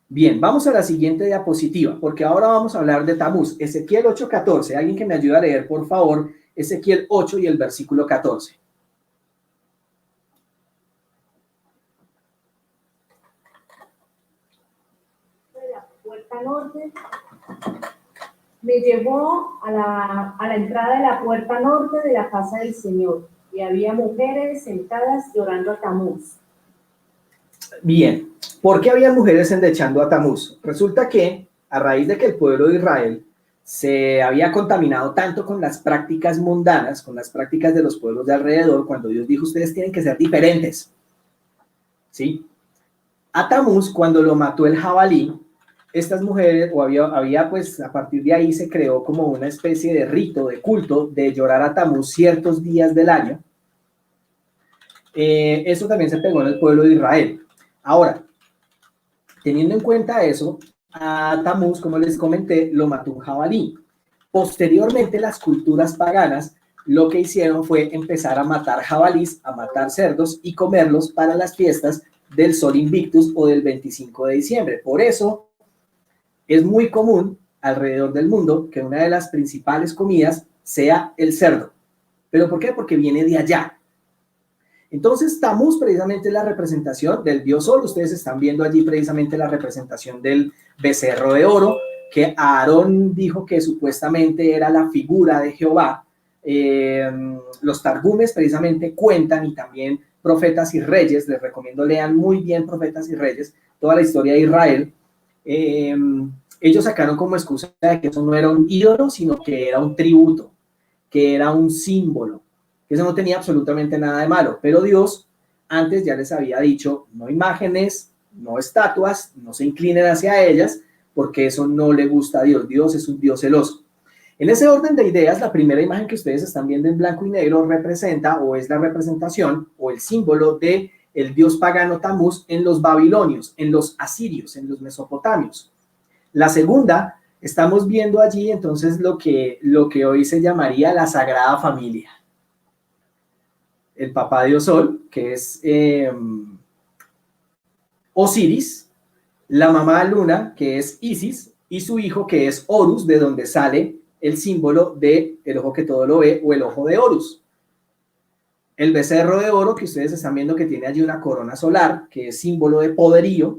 Bien, vamos a la siguiente diapositiva, porque ahora vamos a hablar de Tamuz. Ezequiel 8:14. Alguien que me ayude a leer, por favor, Ezequiel 8 y el versículo 14. De la puerta norte, me llevó a la entrada de la puerta norte de la casa del Señor, y había mujeres sentadas llorando a Tamuz. Bien, ¿por qué había mujeres endechando a Tamuz? Resulta que a raíz de que el pueblo de Israel se había contaminado tanto con las prácticas mundanas, con las prácticas de los pueblos de alrededor, cuando Dios dijo, ustedes tienen que ser diferentes, ¿sí? A Tamuz, cuando lo mató el jabalí, estas mujeres, había pues a partir de ahí se creó como una especie de rito, de culto, de llorar a Tamuz ciertos días del año. Eso también se pegó en el pueblo de Israel. Ahora, teniendo en cuenta eso, a Tamuz, como les comenté, lo mató un jabalí. Posteriormente, las culturas paganas lo que hicieron fue empezar a matar jabalís, a matar cerdos y comerlos para las fiestas del Sol Invictus o del 25 de diciembre. Por eso es muy común alrededor del mundo que una de las principales comidas sea el cerdo. ¿Pero por qué? Porque viene de allá. Entonces, Tamuz precisamente es la representación del dios Sol. Ustedes están viendo allí precisamente la representación del becerro de oro, que Aarón dijo que supuestamente era la figura de Jehová. Los Targumes precisamente cuentan, y también Profetas y Reyes, les recomiendo lean muy bien Profetas y Reyes, toda la historia de Israel. Ellos sacaron como excusa de que eso no era un ídolo, sino que era un tributo, que era un símbolo, que eso no tenía absolutamente nada de malo, pero Dios antes ya les había dicho, no imágenes, no estatuas, no se inclinen hacia ellas, porque eso no le gusta a Dios. Dios es un Dios celoso. En ese orden de ideas, la primera imagen que ustedes están viendo en blanco y negro representa, o es la representación, o el símbolo de el dios pagano Tamuz en los babilonios, en los asirios, en los mesopotamios. La segunda, estamos viendo allí entonces lo que hoy se llamaría la Sagrada Familia. El papá dios Sol, que es Osiris, la mamá Luna, que es Isis, y su hijo, que es Horus, de donde sale el símbolo de el ojo que todo lo ve, o el ojo de Horus. El becerro de oro, que ustedes están viendo que tiene allí una corona solar, que es símbolo de poderío.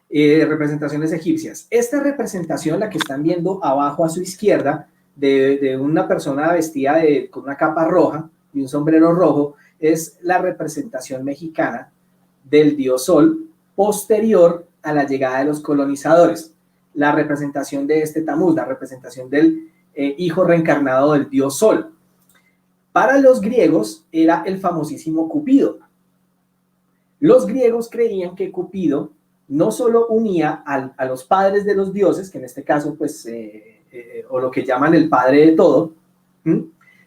representaciones egipcias. Esta representación, la que están viendo abajo a su izquierda, de una persona vestida con una capa roja y un sombrero rojo, es la representación mexicana del dios Sol posterior a la llegada de los colonizadores. La representación de este Tamuz, la representación del hijo reencarnado del dios Sol. Para los griegos era el famosísimo Cupido. Los griegos creían que Cupido no solo unía a los padres de los dioses, que en este caso, pues, o lo que llaman el padre de todo,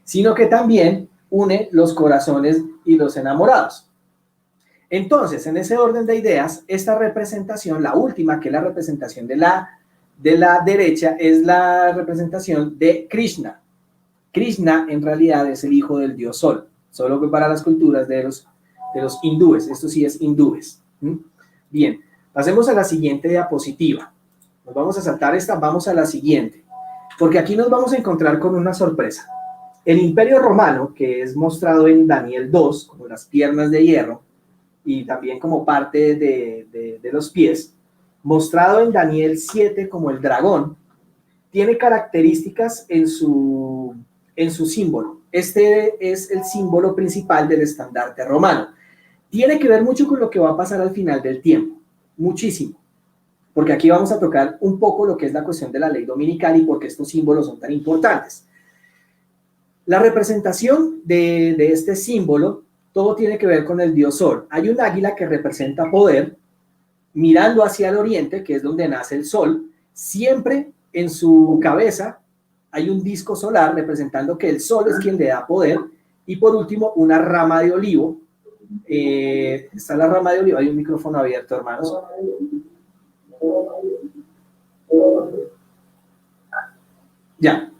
sino que también une los corazones y los enamorados. Entonces, en ese orden de ideas, esta representación, la última, que es la representación de la derecha, es la representación de Krishna. Krishna en realidad es el hijo del dios Sol, solo que para las culturas de los hindúes, esto sí es hindúes. Bien, pasemos a la siguiente diapositiva. Nos vamos a saltar esta, vamos a la siguiente, porque aquí nos vamos a encontrar con una sorpresa. El Imperio Romano, que es mostrado en Daniel 2, como las piernas de hierro, y también como parte de los pies, mostrado en Daniel 7 como el dragón, tiene características en su símbolo. Este es el símbolo principal del estandarte romano. Tiene que ver mucho con lo que va a pasar al final del tiempo, muchísimo, porque aquí vamos a tocar un poco lo que es la cuestión de la ley dominical y por qué estos símbolos son tan importantes. La representación de este símbolo, todo tiene que ver con el dios Sol. Hay un águila que representa poder, mirando hacia el oriente, que es donde nace el sol. Siempre en su cabeza hay un disco solar representando que el sol es quien le da poder. Y por último, una rama de olivo. Está la rama de olivo. Hay un micrófono abierto, hermanos. Ya.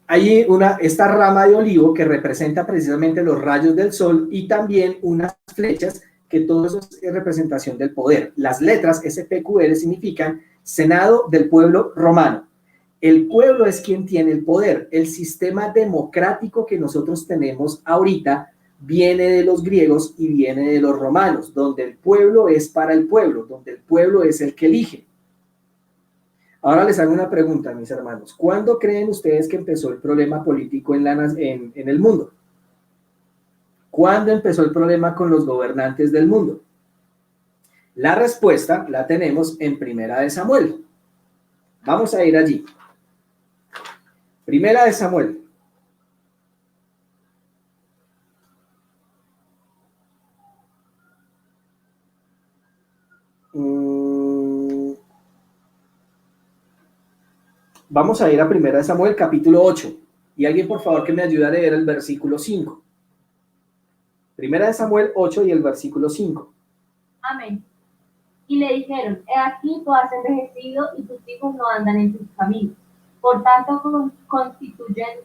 Hay esta rama de olivo que representa precisamente los rayos del sol y también unas flechas, que todo eso es representación del poder. Las letras SPQR significan Senado del Pueblo Romano. El pueblo es quien tiene el poder. El sistema democrático que nosotros tenemos ahorita viene de los griegos y viene de los romanos, donde el pueblo es para el pueblo, donde el pueblo es el que elige. Ahora les hago una pregunta, mis hermanos. ¿Cuándo creen ustedes que empezó el problema político en el mundo? ¿Cuándo empezó el problema con los gobernantes del mundo? La respuesta la tenemos en Primera de Samuel. Vamos a ir allí. Primera de Samuel. Vamos a ir a Primera de Samuel, capítulo 8. Y alguien, por favor, que me ayude a leer el versículo 5. Primera de Samuel 8 y el versículo 5. Amén. Y le dijeron, he aquí tú has envejecido y tus hijos no andan en tus caminos. Por tanto, constitúyenos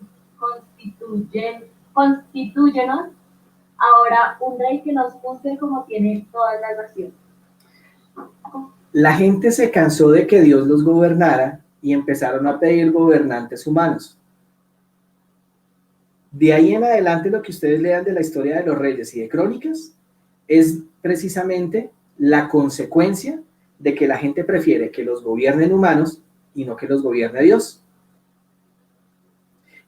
ahora un rey que nos juzgue como tiene todas las naciones. La gente se cansó de que Dios los gobernara y empezaron a pedir gobernantes humanos. De ahí en adelante, lo que ustedes lean de la historia de los reyes y de crónicas es precisamente la consecuencia de que la gente prefiere que los gobiernen humanos y no que los gobierne Dios.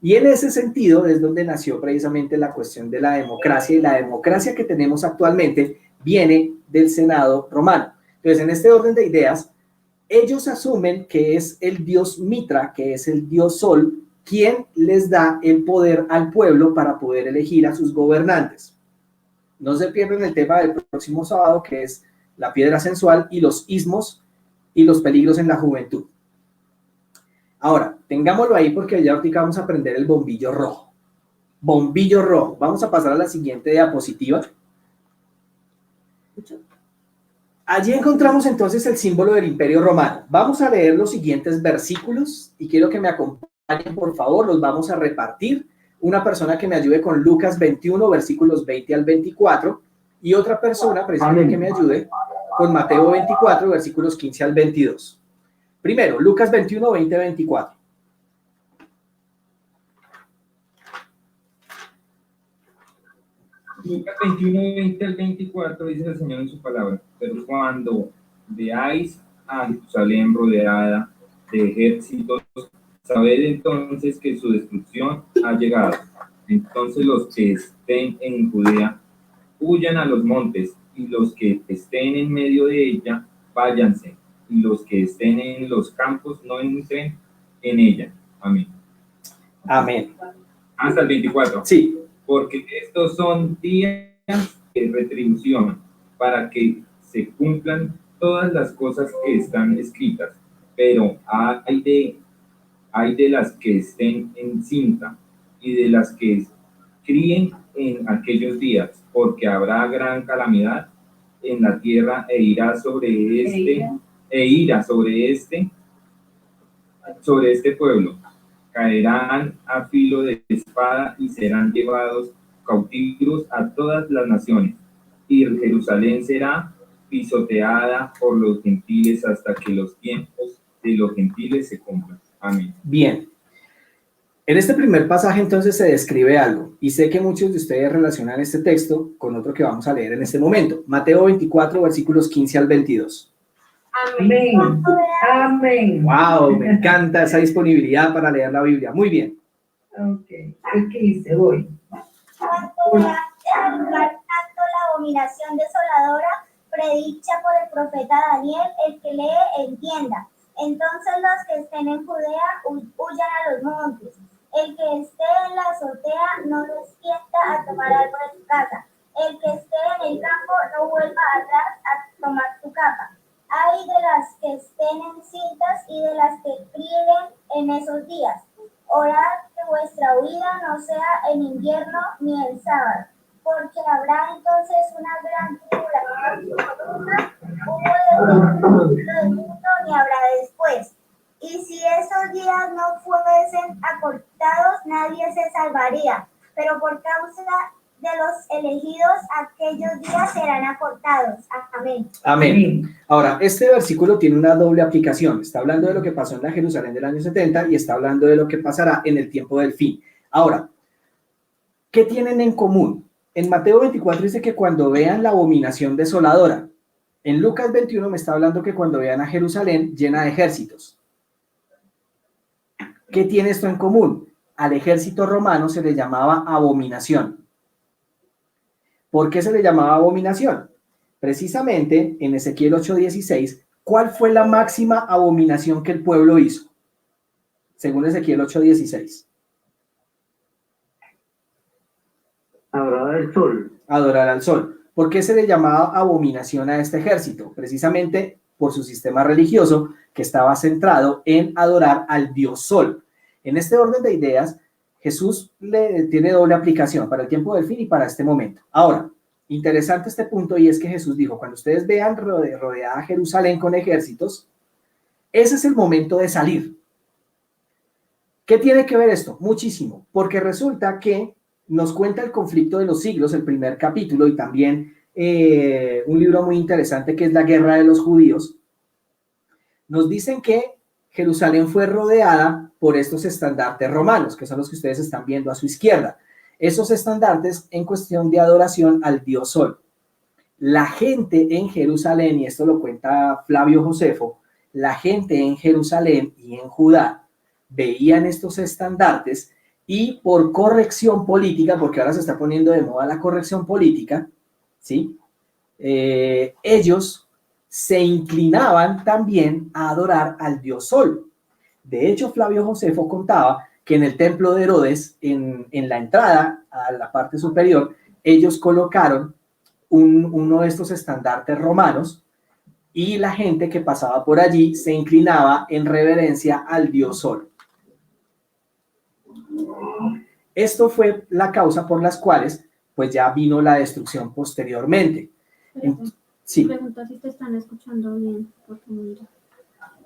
Y en ese sentido es donde nació precisamente la cuestión de la democracia, y la democracia que tenemos actualmente viene del Senado romano. Entonces, en este orden de ideas, ellos asumen que es el dios Mitra, que es el dios Sol, quien les da el poder al pueblo para poder elegir a sus gobernantes. No se pierdan el tema del próximo sábado, que es la piedra sensual y los ismos y los peligros en la juventud. Ahora, tengámoslo ahí porque ya ahorita vamos a aprender el bombillo rojo. Bombillo rojo. Vamos a pasar a la siguiente diapositiva. Allí encontramos entonces el símbolo del Imperio Romano. Vamos a leer los siguientes versículos y quiero que me acompañen, por favor, los vamos a repartir. Una persona que me ayude con Lucas 21, versículos 20 al 24, y otra persona precisamente que me ayude con Mateo 24, versículos 15 al 22. Primero, Lucas 21, 20, 24. Lucas 21, 20 al 24 dice el Señor en su palabra. Pero cuando veáis a Jerusalén rodeada de ejércitos, sabed entonces que su destrucción ha llegado. Entonces los que estén en Judea huyan a los montes, y los que estén en medio de ella váyanse, y los que estén en los campos no entren en ella. Amén. Amén. Hasta el 24. Sí. Porque estos son días de retribución, para que se cumplan todas las cosas que están escritas. Pero hay de las que estén encinta y de las que críen en aquellos días, porque habrá gran calamidad en la tierra e ira sobre este pueblo. Caerán a filo de espada y serán llevados cautivos a todas las naciones, y Jerusalén será pisoteada por los gentiles hasta que los tiempos de los gentiles se cumplan. Amén. Bien. En este primer pasaje entonces se describe algo, y sé que muchos de ustedes relacionan este texto con otro que vamos a leer en este momento. Mateo 24, versículos 15 al 22. Amén. Amén. ¡Wow! Me encanta esa disponibilidad para leer la Biblia. Muy bien. Ok. ¿Qué dice hoy? Cuando vean tanto la abominación desoladora predicha por el profeta Daniel, el que lee entienda. Entonces los que estén en Judea huyan a los montes. El que esté en la azotea no despierte a tomar algo de su casa. El que esté en el campo no vuelva atrás a tomar su capa. Hay de las que estén encintas y de las que críen en esos días. Orad que vuestra huida no sea en invierno ni en sábado, porque habrá entonces una gran tribulación. Hubo desde el mundo ni habrá después. Y si esos días no fuesen acortados, nadie se salvaría. Pero por causa de los elegidos, aquellos días serán acortados. Amén. Amén. Ahora, este versículo tiene una doble aplicación. Está hablando de lo que pasó en la Jerusalén del año 70 y está hablando de lo que pasará en el tiempo del fin. Ahora, ¿qué tienen en común? En Mateo 24 dice que cuando vean la abominación desoladora. En Lucas 21 me está hablando que cuando vean a Jerusalén llena de ejércitos. ¿Qué tiene esto en común? Al ejército romano se le llamaba abominación. ¿Por qué se le llamaba abominación? Precisamente en Ezequiel 8:16, ¿cuál fue la máxima abominación que el pueblo hizo? Según Ezequiel 8:16. Adorar al sol. Adorar al sol. ¿Por qué se le llamaba abominación a este ejército? Precisamente por su sistema religioso que estaba centrado en adorar al dios sol. En este orden de ideas, Jesús tiene doble aplicación para el tiempo del fin y para este momento. Ahora, interesante este punto, y es que Jesús dijo, cuando ustedes vean rodeada Jerusalén con ejércitos, ese es el momento de salir. ¿Qué tiene que ver esto? Muchísimo, porque resulta que nos cuenta el conflicto de los siglos, el primer capítulo, y también un libro muy interesante que es La Guerra de los Judíos. Nos dicen que Jerusalén fue rodeada por estos estandartes romanos, que son los que ustedes están viendo a su izquierda. Esos estandartes en cuestión de adoración al dios Sol. La gente en Jerusalén, y esto lo cuenta Flavio Josefo, la gente en Jerusalén y en Judá veían estos estandartes y por corrección política, porque ahora se está poniendo de moda la corrección política, ¿sí? Ellos se inclinaban también a adorar al dios Sol. De hecho, Flavio Josefo contaba que en el templo de Herodes, en la entrada a la parte superior, ellos colocaron uno de estos estandartes romanos y la gente que pasaba por allí se inclinaba en reverencia al dios Sol. Esto fue la causa por las cuales pues ya vino la destrucción posteriormente. Sí. Pregunta si te están escuchando bien.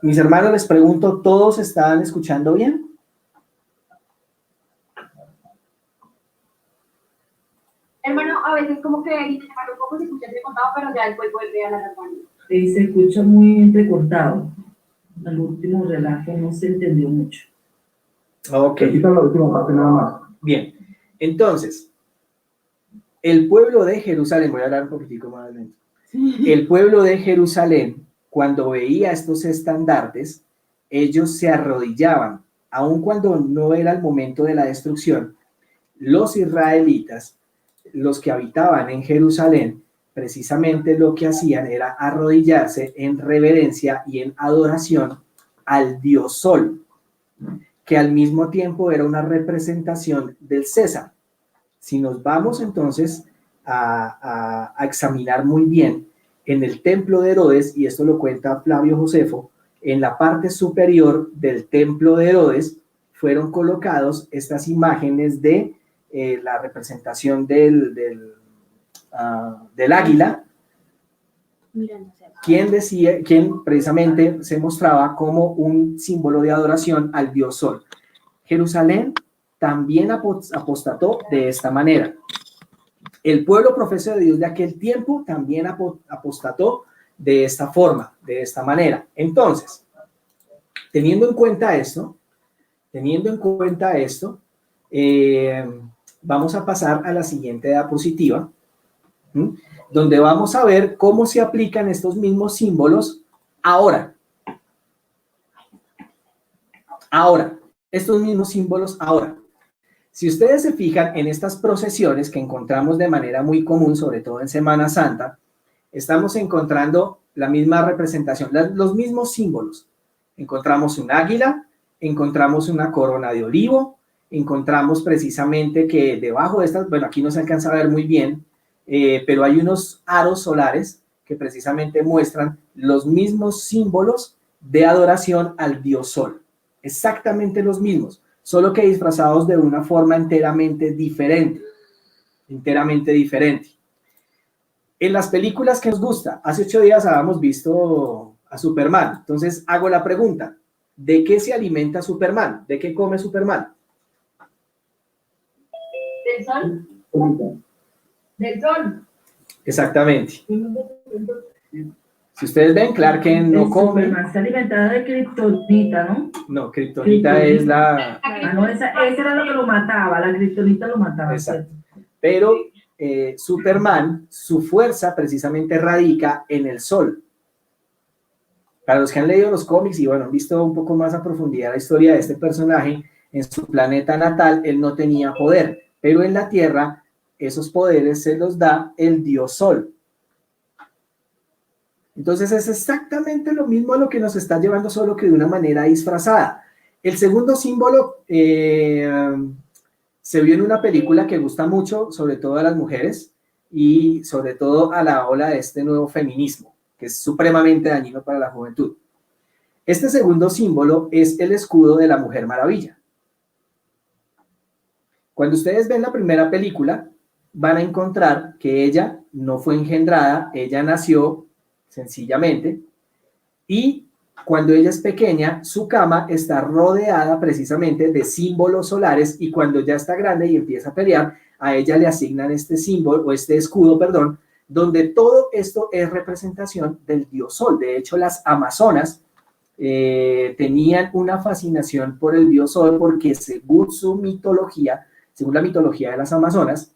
Mis hermanos, les pregunto, ¿todos están escuchando bien? Hermano, a veces como que un poco se escucha entrecortado, pero ya después vuelve a la normal. Se escucha muy entrecortado. El último relato no se entendió mucho. Ok. Quita la última parte nada más. Bien, entonces, el pueblo de Jerusalén, voy a hablar un poquitico más lento. El pueblo de Jerusalén cuando veía estos estandartes, ellos se arrodillaban, aun cuando no era el momento de la destrucción. Los israelitas, los que habitaban en Jerusalén, precisamente lo que hacían era arrodillarse en reverencia y en adoración al dios Sol, que al mismo tiempo era una representación del César. Si nos vamos entonces a examinar muy bien, en el templo de Herodes, y esto lo cuenta Flavio Josefo, en la parte superior del templo de Herodes fueron colocados estas imágenes de la representación del águila, quien precisamente se mostraba como un símbolo de adoración al dios Sol. Jerusalén también apostató de esta manera. El pueblo profeso de Dios de aquel tiempo también apostató de esta forma, de esta manera. Entonces, teniendo en cuenta esto, vamos a pasar a la siguiente diapositiva, donde vamos a ver cómo se aplican estos mismos símbolos ahora. Estos mismos símbolos ahora. Si ustedes se fijan en estas procesiones que encontramos de manera muy común, sobre todo en Semana Santa, estamos encontrando la misma representación, los mismos símbolos. Encontramos un águila, encontramos una corona de olivo, encontramos precisamente que debajo de estas, bueno, aquí no se alcanza a ver muy bien, pero hay unos aros solares que precisamente muestran los mismos símbolos de adoración al dios Sol. Exactamente los mismos, solo que disfrazados de una forma enteramente diferente. En las películas que nos gusta, hace 8 días habíamos visto a Superman, entonces hago la pregunta, ¿de qué se alimenta Superman? ¿De qué come Superman? ¿Del sol? Del sol. Exactamente. Si ustedes ven, Clark Kent no come. Superman está alimentada de kriptonita, ¿no? No, kriptonita es la... no, ese era lo que lo mataba, la kriptonita lo mataba. Exacto. Pero Superman, su fuerza precisamente radica en el sol. Para los que han leído los cómics y bueno, han visto un poco más a profundidad la historia de este personaje, en su planeta natal él no tenía poder, pero en la Tierra esos poderes se los da el dios Sol. Entonces es exactamente lo mismo a lo que nos está llevando, solo que de una manera disfrazada. El segundo símbolo se vio en una película que gusta mucho, sobre todo a las mujeres y sobre todo a la ola de este nuevo feminismo, que es supremamente dañino para la juventud. Este segundo símbolo es el escudo de la Mujer Maravilla. Cuando ustedes ven la primera película, van a encontrar que ella no fue engendrada, ella nació sencillamente, y cuando ella es pequeña, su cama está rodeada precisamente de símbolos solares, y cuando ya está grande y empieza a pelear, a ella le asignan este símbolo, o este escudo, perdón, donde todo esto es representación del dios Sol. De hecho, las amazonas tenían una fascinación por el dios Sol, porque según su mitología, según la mitología de las amazonas,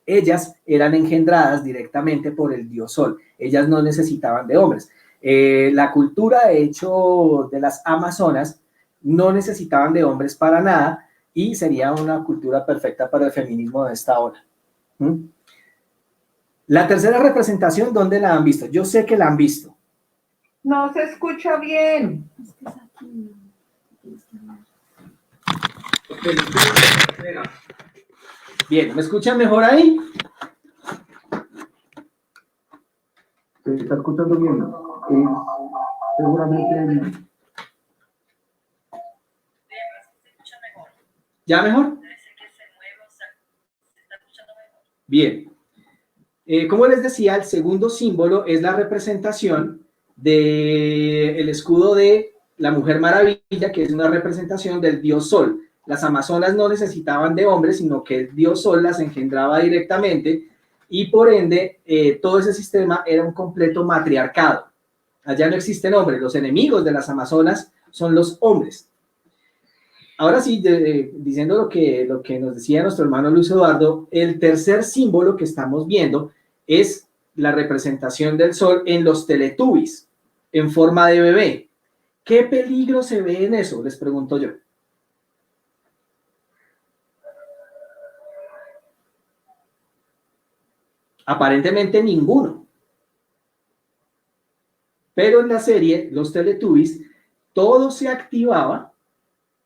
ellas eran engendradas directamente por el dios Sol. Ellas no necesitaban de hombres. La cultura, de hecho, de las amazonas no necesitaban de hombres para nada y sería una cultura perfecta para el feminismo de esta hora. La tercera representación, ¿dónde la han visto? Yo sé que la han visto. No se escucha bien. Bien, ¿me escuchan mejor ahí? Se está escuchando bien. Seguramente. ¿Ya mejor? Bien. Como les decía, el segundo símbolo es la representación del escudo de la Mujer Maravilla, que es una representación del dios Sol. Las amazonas no necesitaban de hombres, sino que el dios Sol las engendraba directamente y por ende todo ese sistema era un completo matriarcado. Allá no existen hombres, los enemigos de las amazonas son los hombres. Ahora sí, diciendo lo que nos decía nuestro hermano Luis Eduardo, el tercer símbolo que estamos viendo es la representación del Sol en los Teletubbies. en forma de bebé. ¿Qué peligro se ve en eso? Les pregunto yo. Aparentemente ninguno. Pero en la serie, los Teletubbies, todo se activaba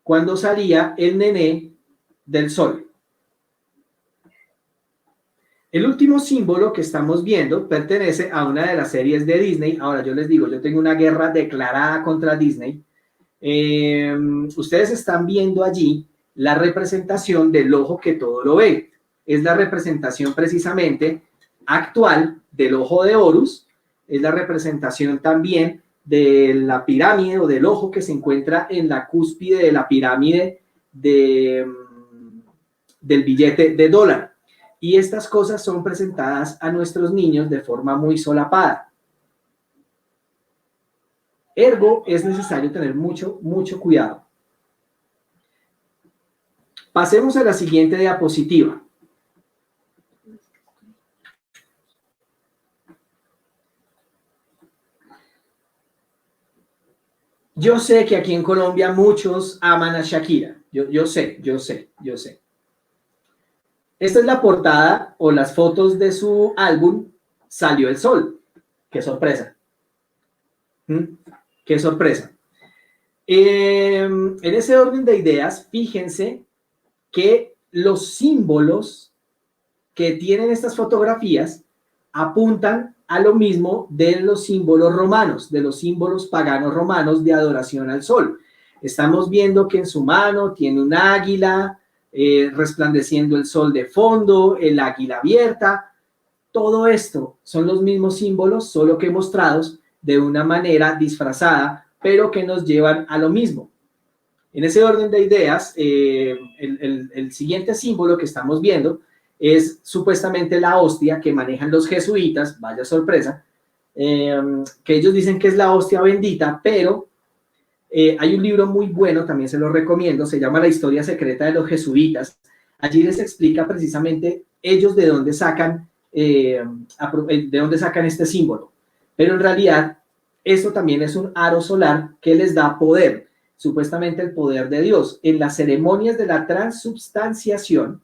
cuando salía el nené del sol. El último símbolo que estamos viendo pertenece a una de las series de Disney. Ahora yo les digo, yo tengo una guerra declarada contra Disney. Ustedes están viendo allí la representación del ojo que todo lo ve. Es la representación precisamente actual del ojo de Horus. Es la representación también de la pirámide o del ojo que se encuentra en la cúspide de la pirámide del billete de dólar. Y estas cosas son presentadas a nuestros niños de forma muy solapada. Ergo, es necesario tener mucho cuidado. Pasemos a la siguiente diapositiva. Yo sé que aquí en Colombia muchos aman a Shakira. Yo sé. Esta es la portada o las fotos de su álbum Salió el Sol. ¡Qué sorpresa! ¡Qué sorpresa! En ese orden de ideas, fíjense que los símbolos que tienen estas fotografías apuntan a lo mismo de los símbolos romanos, de los símbolos paganos romanos de adoración al sol. Estamos viendo que en su mano tiene un águila, resplandeciendo el sol de fondo, el águila abierta. Todo esto son los mismos símbolos, solo que mostrados de una manera disfrazada, pero que nos llevan a lo mismo. En ese orden de ideas, el siguiente símbolo que estamos viendo es supuestamente la hostia que manejan los jesuitas, vaya sorpresa, que ellos dicen que es la hostia bendita, pero hay un libro muy bueno, también se lo recomiendo, se llama La historia secreta de los jesuitas. Allí les explica precisamente ellos de dónde sacan este símbolo. Pero en realidad, esto también es un aro solar que les da poder, supuestamente el poder de Dios. En las ceremonias de la transubstanciación,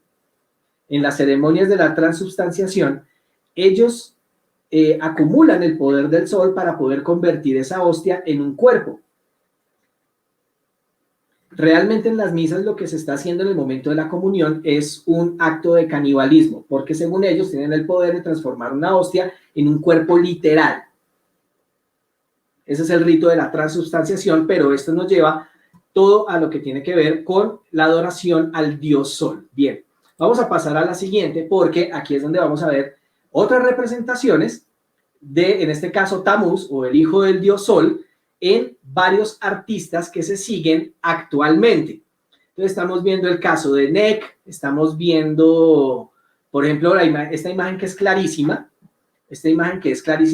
ellos acumulan el poder del sol para poder convertir esa hostia en un cuerpo. Realmente en las misas lo que se está haciendo en el momento de la comunión es un acto de canibalismo, porque según ellos tienen el poder de transformar una hostia en un cuerpo literal. Ese es el rito de la transubstanciación, pero esto nos lleva todo a lo que tiene que ver con la adoración al dios sol. Bien, vamos a pasar a la siguiente, porque aquí es donde vamos a ver otras representaciones de, en este caso, Tamuz, o el hijo del dios sol, en varios artistas que se siguen actualmente. Entonces estamos viendo el caso de Nek, estamos viendo, por ejemplo, esta imagen que es clarísima,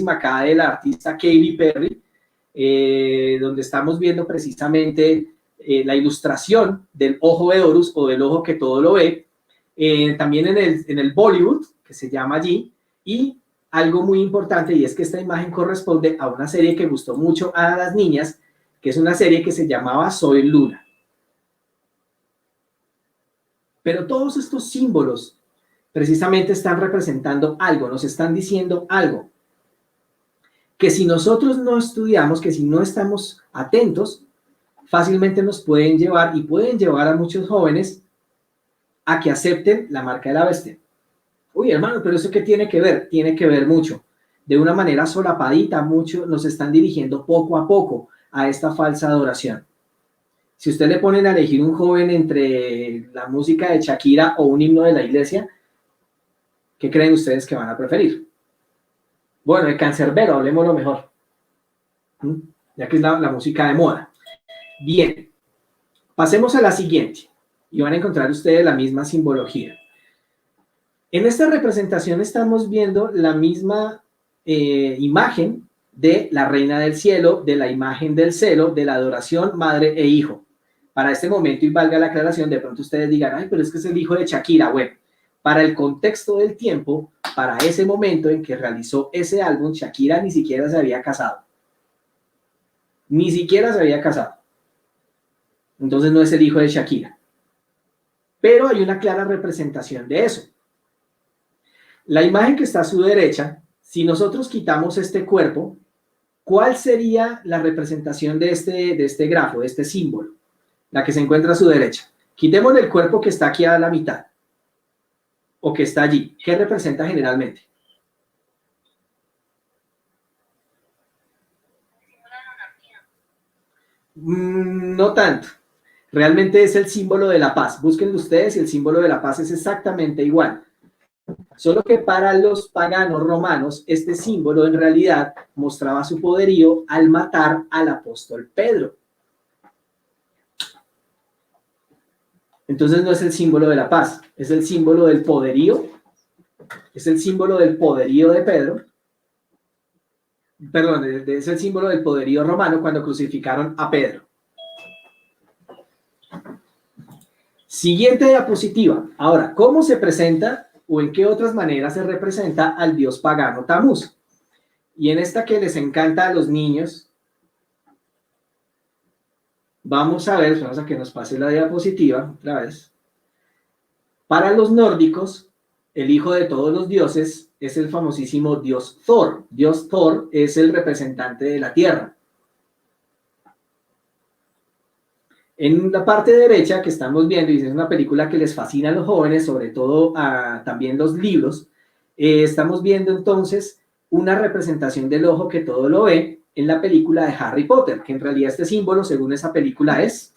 acá de la artista Katy Perry, donde estamos viendo precisamente la ilustración del ojo de Horus o del ojo que todo lo ve, también en el Bollywood, que se llama allí, y algo muy importante, y es que esta imagen corresponde a una serie que gustó mucho a las niñas, que es una serie que se llamaba Soy Luna. Pero todos estos símbolos precisamente están representando algo, nos están diciendo algo, que si nosotros no estudiamos, que si no estamos atentos, fácilmente nos pueden llevar, y pueden llevar a muchos jóvenes a que acepten la marca de la bestia. Uy, hermano, pero ¿eso qué tiene que ver? Tiene que ver mucho. De una manera solapadita, mucho nos están dirigiendo poco a poco a esta falsa adoración. Si usted le ponen a elegir un joven entre la música de Shakira o un himno de la iglesia, ¿qué creen ustedes que van a preferir? Bueno, el cancerbero, hablemoslo mejor. Ya que es la música de moda. Bien, pasemos a la siguiente. Y van a encontrar ustedes la misma simbología. En esta representación estamos viendo la misma imagen de la reina del cielo, de la imagen del celo, de la adoración madre e hijo. Para este momento, y valga la aclaración, de pronto ustedes digan, ay, pero es que es el hijo de Shakira. Bueno, para el contexto del tiempo, para ese momento en que realizó ese álbum, Shakira ni siquiera se había casado. Ni siquiera se había casado. Entonces no es el hijo de Shakira. Pero hay una clara representación de eso. La imagen que está a su derecha, si nosotros quitamos este cuerpo, ¿cuál sería la representación de este grafo, de este símbolo? La que se encuentra a su derecha. Quitemos el cuerpo que está aquí a la mitad, o que está allí. ¿Qué representa generalmente? No tanto. Realmente es el símbolo de la paz. Búsquenlo ustedes y el símbolo de la paz es exactamente igual. Solo que para los paganos romanos, este símbolo en realidad mostraba su poderío al matar al apóstol Pedro. Entonces no es el símbolo de la paz, es el símbolo del poderío, es el símbolo del poderío de Pedro, perdón, es el símbolo del poderío romano cuando crucificaron a Pedro. Siguiente diapositiva. Ahora, ¿cómo se presenta o en qué otras maneras se representa al dios pagano Tamuz? Y en esta que les encanta a los niños, vamos a ver, vamos a que nos pase la diapositiva otra vez. Para los nórdicos, el hijo de todos los dioses es el famosísimo dios Thor. Dios Thor es el representante de la tierra. En la parte derecha que estamos viendo, y es una película que les fascina a los jóvenes, sobre todo también los libros, estamos viendo entonces una representación del ojo que todo lo ve en la película de Harry Potter, que en realidad este símbolo, según esa película, es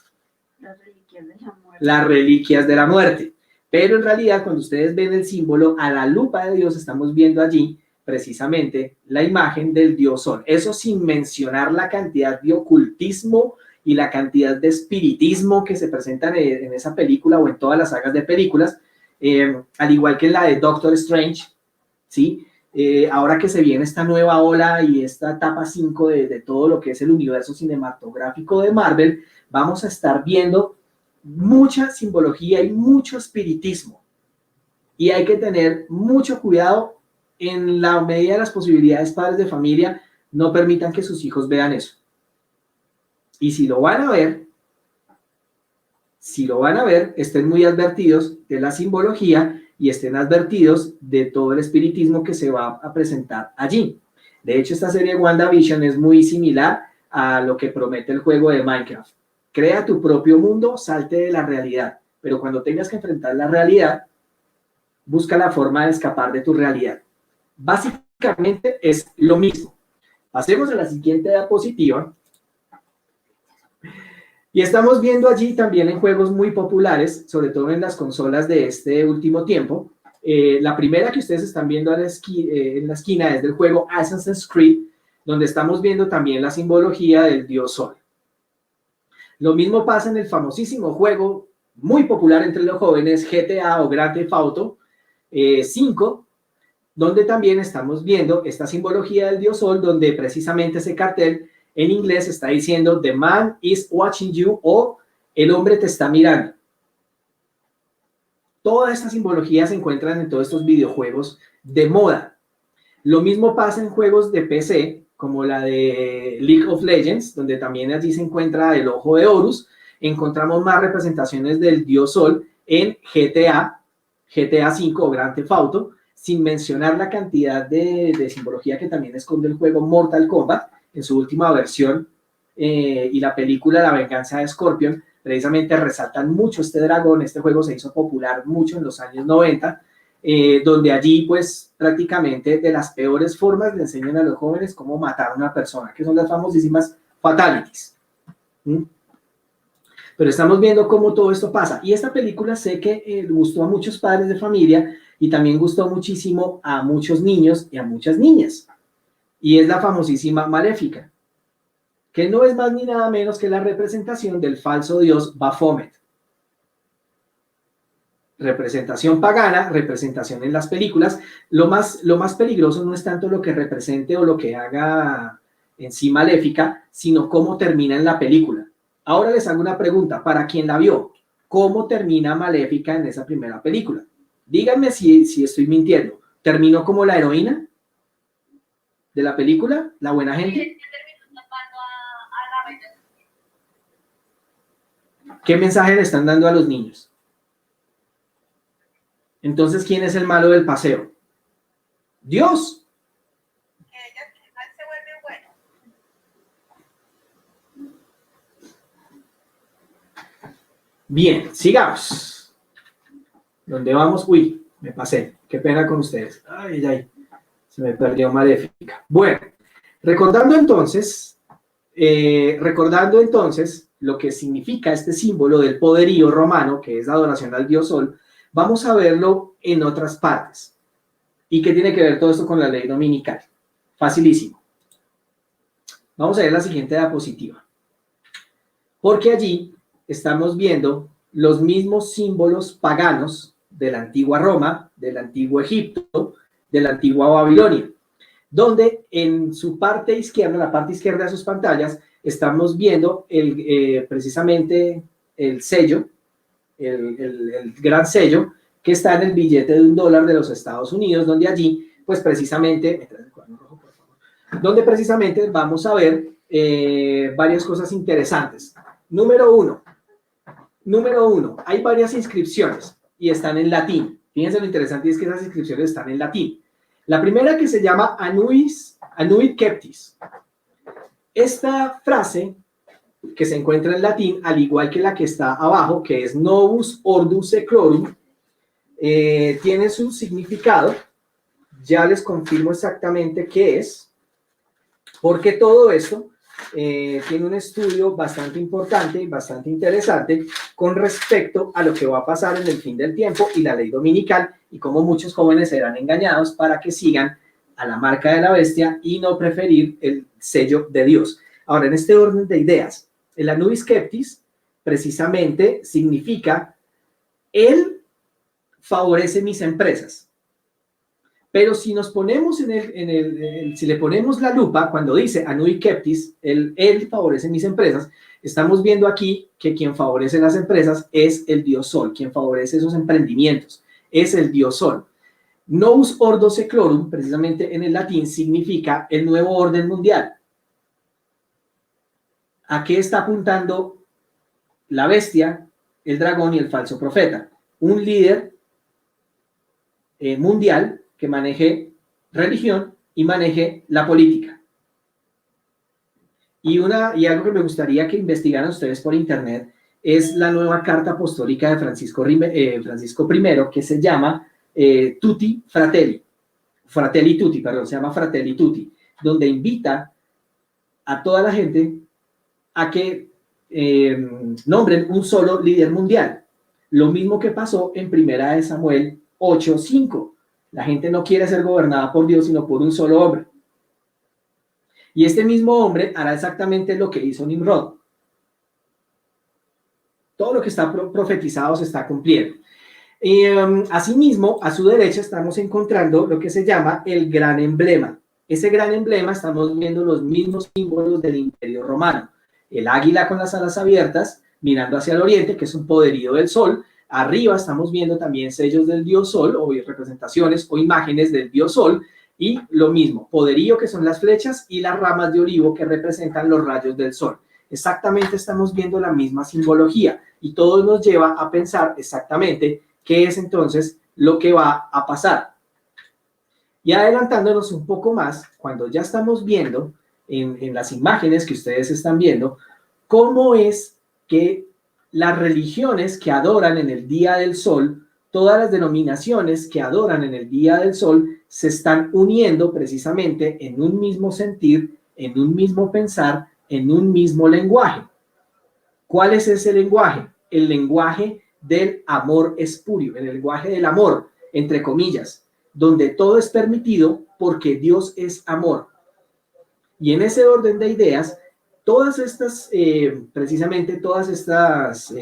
Las reliquias de la muerte. las reliquias de la muerte. Pero en realidad, cuando ustedes ven el símbolo, a la lupa de Dios, estamos viendo allí precisamente la imagen del dios Sol. Eso sin mencionar la cantidad de ocultismo y la cantidad de espiritismo que se presentan en esa película o en todas las sagas de películas, al igual que en la de Doctor Strange, ¿sí? Ahora que se viene esta nueva ola y esta etapa 5 de todo lo que es el universo cinematográfico de Marvel, vamos a estar viendo mucha simbología y mucho espiritismo. Y hay que tener mucho cuidado en la medida de las posibilidades, padres de familia, no permitan que sus hijos vean eso. Y si lo van a ver, estén muy advertidos de la simbología y estén advertidos de todo el espiritismo que se va a presentar allí. De hecho, esta serie WandaVision es muy similar a lo que promete el juego de Minecraft. Crea tu propio mundo, salte de la realidad, pero cuando tengas que enfrentar la realidad, busca la forma de escapar de tu realidad. Básicamente es lo mismo. Pasemos a la siguiente diapositiva. Y estamos viendo allí también en juegos muy populares, sobre todo en las consolas de este último tiempo. La primera que ustedes están viendo en la esquina es del juego Assassin's Creed, donde estamos viendo también la simbología del dios Sol. Lo mismo pasa en el famosísimo juego muy popular entre los jóvenes, GTA o Grand Theft Auto 5, donde también estamos viendo esta simbología del dios Sol, donde precisamente ese cartel en inglés está diciendo "The man is watching you" o "el hombre te está mirando". Toda esta simbología se encuentra en todos estos videojuegos de moda. Lo mismo pasa en juegos de PC, como la de League of Legends, donde también allí se encuentra el ojo de Horus. Encontramos más representaciones del dios Sol en GTA 5 o Grand Theft Auto, sin mencionar la cantidad de simbología que también esconde el juego Mortal Kombat en su última versión, y la película La venganza de Scorpion, precisamente resaltan mucho este dragón. Este juego se hizo popular mucho en los años 90, donde allí pues prácticamente de las peores formas le enseñan a los jóvenes cómo matar a una persona, que son las famosísimas fatalities. Pero estamos viendo cómo todo esto pasa, y esta película sé que gustó a muchos padres de familia y también gustó muchísimo a muchos niños y a muchas niñas, y es la famosísima Maléfica, que no es más ni nada menos que la representación del falso dios Baphomet. Representación pagana, representación en las películas. Lo más peligroso no es tanto lo que represente o lo que haga en sí Maléfica, sino cómo termina en la película. Ahora les hago una pregunta, para quien la vio, ¿cómo termina Maléfica en esa primera película? Díganme si estoy mintiendo. ¿Terminó como la heroína de la película, la buena gente? Terminó tapando a la ¿Qué mensaje le están dando a los niños? Entonces, ¿quién es el malo del paseo? Dios. Bien, sigamos. ¿Dónde vamos? Uy, me pasé. Qué pena con ustedes. Ay, ay, se me perdió Maléfica. Bueno, recordando entonces lo que significa este símbolo del poderío romano, que es la adoración al dios Sol, vamos a verlo en otras partes. ¿Y qué tiene que ver todo esto con la ley dominical? Facilísimo. Vamos a ver la siguiente diapositiva. Porque allí estamos viendo los mismos símbolos paganos de la antigua Roma, del antiguo Egipto, de la antigua Babilonia, donde en su parte izquierda, la parte izquierda de sus pantallas, estamos viendo precisamente el sello, el gran sello que está en el billete de $1 de los Estados Unidos, donde allí, pues precisamente, donde precisamente vamos a ver varias cosas interesantes. Número uno, hay varias inscripciones y están en latín. Fíjense lo interesante es que esas inscripciones están en latín. La primera, que se llama Anuit Captis. Esta frase, que se encuentra en latín, al igual que la que está abajo, que es Novus Ordo Seclorum, tiene su significado. Ya les confirmo exactamente qué es, porque todo esto tiene un estudio bastante importante y bastante interesante con respecto a lo que va a pasar en el fin del tiempo y la ley dominical, y cómo muchos jóvenes serán engañados para que sigan a la marca de la bestia y no preferir el sello de Dios. Ahora, en este orden de ideas, el Anubis Captis precisamente significa: Él favorece mis empresas. Pero si nos ponemos si le ponemos la lupa, cuando dice Anubis Captis, él favorece mis empresas, estamos viendo aquí que quien favorece las empresas es el dios Sol, quien favorece esos emprendimientos es el dios Sol. Novus Ordo Seclorum, precisamente en el latín, significa el nuevo orden mundial. ¿A qué está apuntando la bestia, el dragón y el falso profeta? Un líder mundial que maneje religión y maneje la política. Y algo que me gustaría que investigaran ustedes por internet es la nueva carta apostólica de Francisco I, que se llama Tutti Fratelli. Fratelli Tutti, perdón, se llama Fratelli Tutti, donde invita a toda la gente a que nombren un solo líder mundial. Lo mismo que pasó en 1 Samuel 8:5. La gente no quiere ser gobernada por Dios, sino por un solo hombre. Y este mismo hombre hará exactamente lo que hizo Nimrod. Todo lo que está profetizado se está cumpliendo. Asimismo, a su derecha estamos encontrando lo que se llama el gran emblema. Ese gran emblema, estamos viendo los mismos símbolos del Imperio Romano. El águila con las alas abiertas, mirando hacia el oriente, que es un poderío del sol. Arriba estamos viendo también sellos del dios Sol, o representaciones o imágenes del dios Sol, y lo mismo, poderío, que son las flechas, y las ramas de olivo, que representan los rayos del sol. Exactamente estamos viendo la misma simbología, y todo nos lleva a pensar exactamente qué es entonces lo que va a pasar. Y adelantándonos un poco más, cuando ya estamos viendo en las imágenes que ustedes están viendo, cómo es que las religiones que adoran en el día del sol, todas las denominaciones que adoran en el día del sol, se están uniendo precisamente en un mismo sentir, en un mismo pensar, en un mismo lenguaje. ¿Cuál es ese lenguaje? El lenguaje del amor espurio, el lenguaje del amor, entre comillas, donde todo es permitido porque Dios es amor. Y en ese orden de ideas, todas estas, precisamente todas estas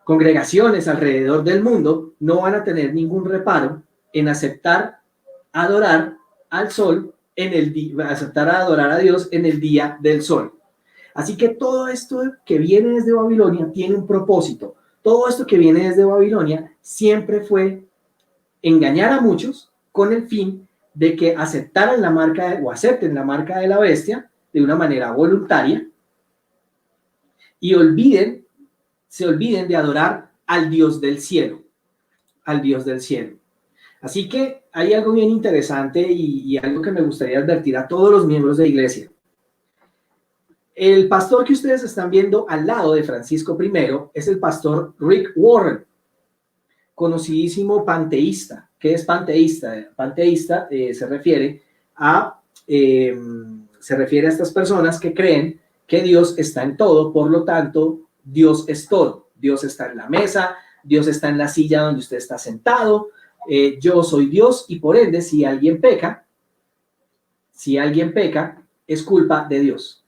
congregaciones alrededor del mundo no van a tener ningún reparo en aceptar adorar al sol aceptar adorar a Dios en el día del sol. Así que todo esto que viene desde Babilonia tiene un propósito. Todo esto que viene desde Babilonia siempre fue engañar a muchos con el fin de que aceptaran la marca o acepten la marca de la bestia de una manera voluntaria, y se olviden de adorar al Dios del cielo, al Dios del cielo. Así que hay algo bien interesante y algo que me gustaría advertir a todos los miembros de la iglesia. El pastor que ustedes están viendo al lado de Francisco I es el pastor Rick Warren, conocidísimo panteísta. ¿Qué es panteísta? Panteísta se refiere a estas personas que creen que Dios está en todo, por lo tanto, Dios es todo. Dios está en la mesa, Dios está en la silla donde usted está sentado, yo soy Dios y por ende, si alguien peca, es culpa de Dios.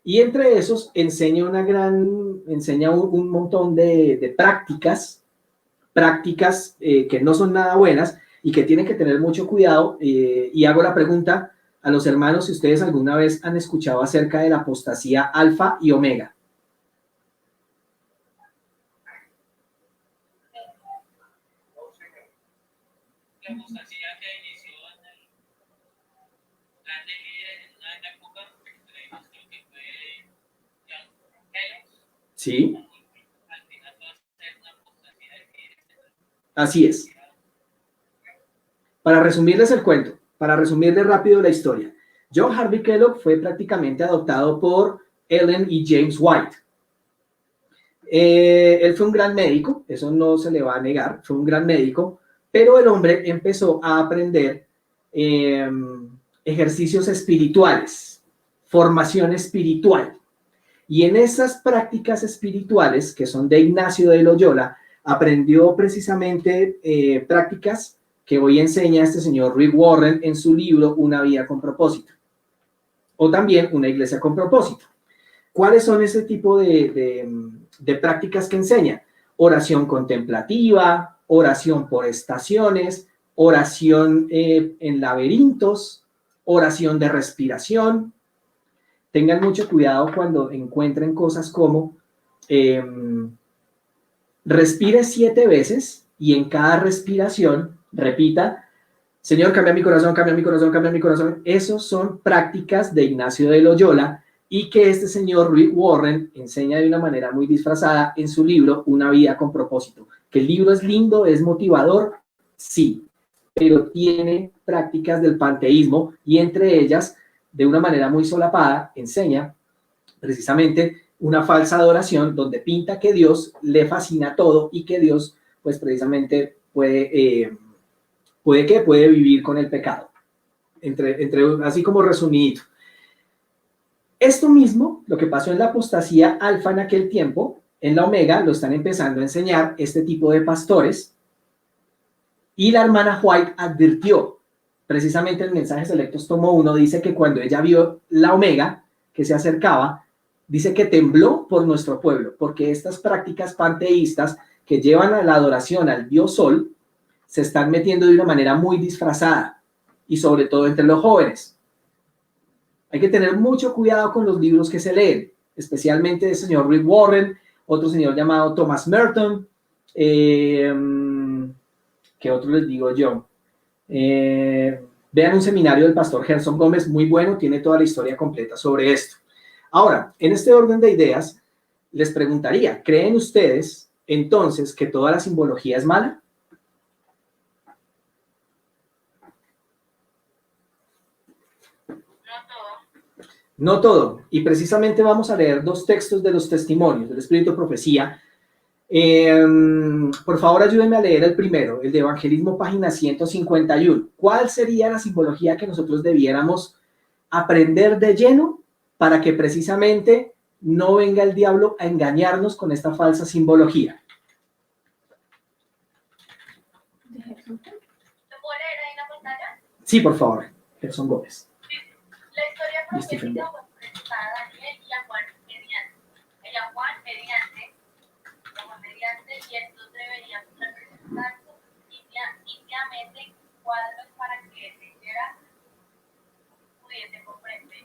Y entre esos enseña un montón de prácticas que no son nada buenas y que tienen que tener mucho cuidado. Y hago la pregunta a los hermanos si ustedes alguna vez han escuchado acerca de la apostasía alfa y omega. La apostasía que inició en grandes líderes en una época, entre ellos creo que fue John Kellogg. Sí. Al final va a ser una apostasía de líderes. Así es. Para resumirles el cuento, para resumirles rápido la historia, John Harvey Kellogg fue prácticamente adoptado por Ellen y James White. Él fue un gran médico, eso no se le va a negar, fue un gran médico, pero el hombre empezó a aprender ejercicios espirituales, formación espiritual. Y en esas prácticas espirituales, que son de Ignacio de Loyola, aprendió precisamente prácticas que hoy enseña este señor Rick Warren en su libro Una vida con propósito, o también Una iglesia con propósito. ¿Cuáles son ese tipo de prácticas que enseña? Oración contemplativa, oración por estaciones, oración en laberintos, oración de respiración. Tengan mucho cuidado cuando encuentren cosas como respire 7 veces y en cada respiración repita, Señor, cambia mi corazón, cambia mi corazón, cambia mi corazón. Esos son prácticas de Ignacio de Loyola y que este señor Rick Warren enseña de una manera muy disfrazada en su libro Una vida con propósito. Que el libro es lindo, es motivador, sí, pero tiene prácticas del panteísmo y entre ellas, de una manera muy solapada, enseña precisamente una falsa adoración donde pinta que Dios le fascina todo y que Dios, pues precisamente puede vivir con el pecado. Así como resumidito. Esto mismo, lo que pasó en la apostasía alfa en aquel tiempo, en la omega lo están empezando a enseñar este tipo de pastores. Y la hermana White advirtió, precisamente en Mensajes Selectos tomo 1, dice que cuando ella vio la omega que se acercaba, dice que tembló por nuestro pueblo, porque estas prácticas panteístas que llevan a la adoración al dios sol se están metiendo de una manera muy disfrazada y sobre todo entre los jóvenes. Hay que tener mucho cuidado con los libros que se leen, especialmente del señor Rick Warren, otro señor llamado Thomas Merton, ¿qué otro les digo yo? Vean un seminario del pastor Gerson Gómez, muy bueno, tiene toda la historia completa sobre esto. Ahora, en este orden de ideas, les preguntaría, ¿creen ustedes entonces que toda la simbología es mala? No todo, y precisamente vamos a leer 2 textos de los testimonios del Espíritu de Profecía. Por favor, ayúdenme a leer el primero, el de Evangelismo, página 151. ¿Cuál sería la simbología que nosotros debiéramos aprender de lleno para que precisamente no venga el diablo a engañarnos con esta falsa simbología? ¿Lo puedo leer ahí en la pantalla? Sí, por favor, Gerson Gómez. La historia profética fue presentada a Daniel y a Juan mediante, y estos deberían representar íntimamente cuadros para que el leyera pudiese comprender.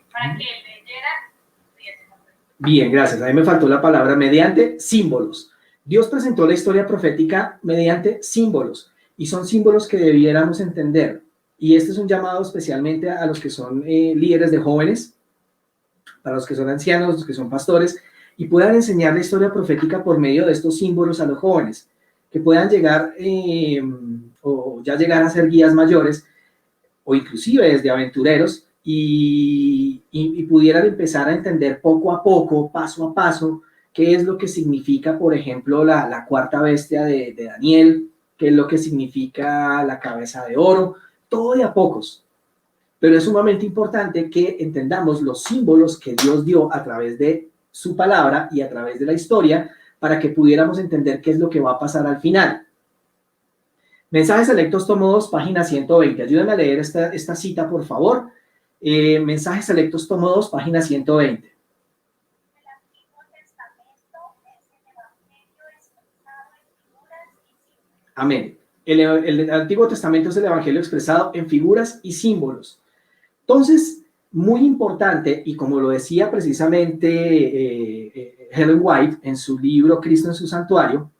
Bien, gracias. A mí me faltó la palabra mediante símbolos. Dios presentó la historia profética mediante símbolos, y son símbolos que debiéramos entender. Y este es un llamado especialmente a los que son líderes de jóvenes, para los que son ancianos, los que son pastores, y puedan enseñar la historia profética por medio de estos símbolos a los jóvenes, que puedan llegar o ya llegar a ser guías mayores o inclusive desde aventureros y pudieran empezar a entender poco a poco, paso a paso, qué es lo que significa, por ejemplo, la cuarta bestia de Daniel, qué es lo que significa la cabeza de oro, todo de a pocos. Pero es sumamente importante que entendamos los símbolos que Dios dio a través de su palabra y a través de la historia para que pudiéramos entender qué es lo que va a pasar al final. Mensajes Selectos, tomo 2, página 120. Ayúdenme a leer esta cita, por favor. Mensajes Selectos, tomo 2, página 120. Amén. El Antiguo Testamento es el Evangelio expresado en figuras y símbolos. Entonces, muy importante, y como lo decía precisamente Helen White en su libro Cristo en su Santuario,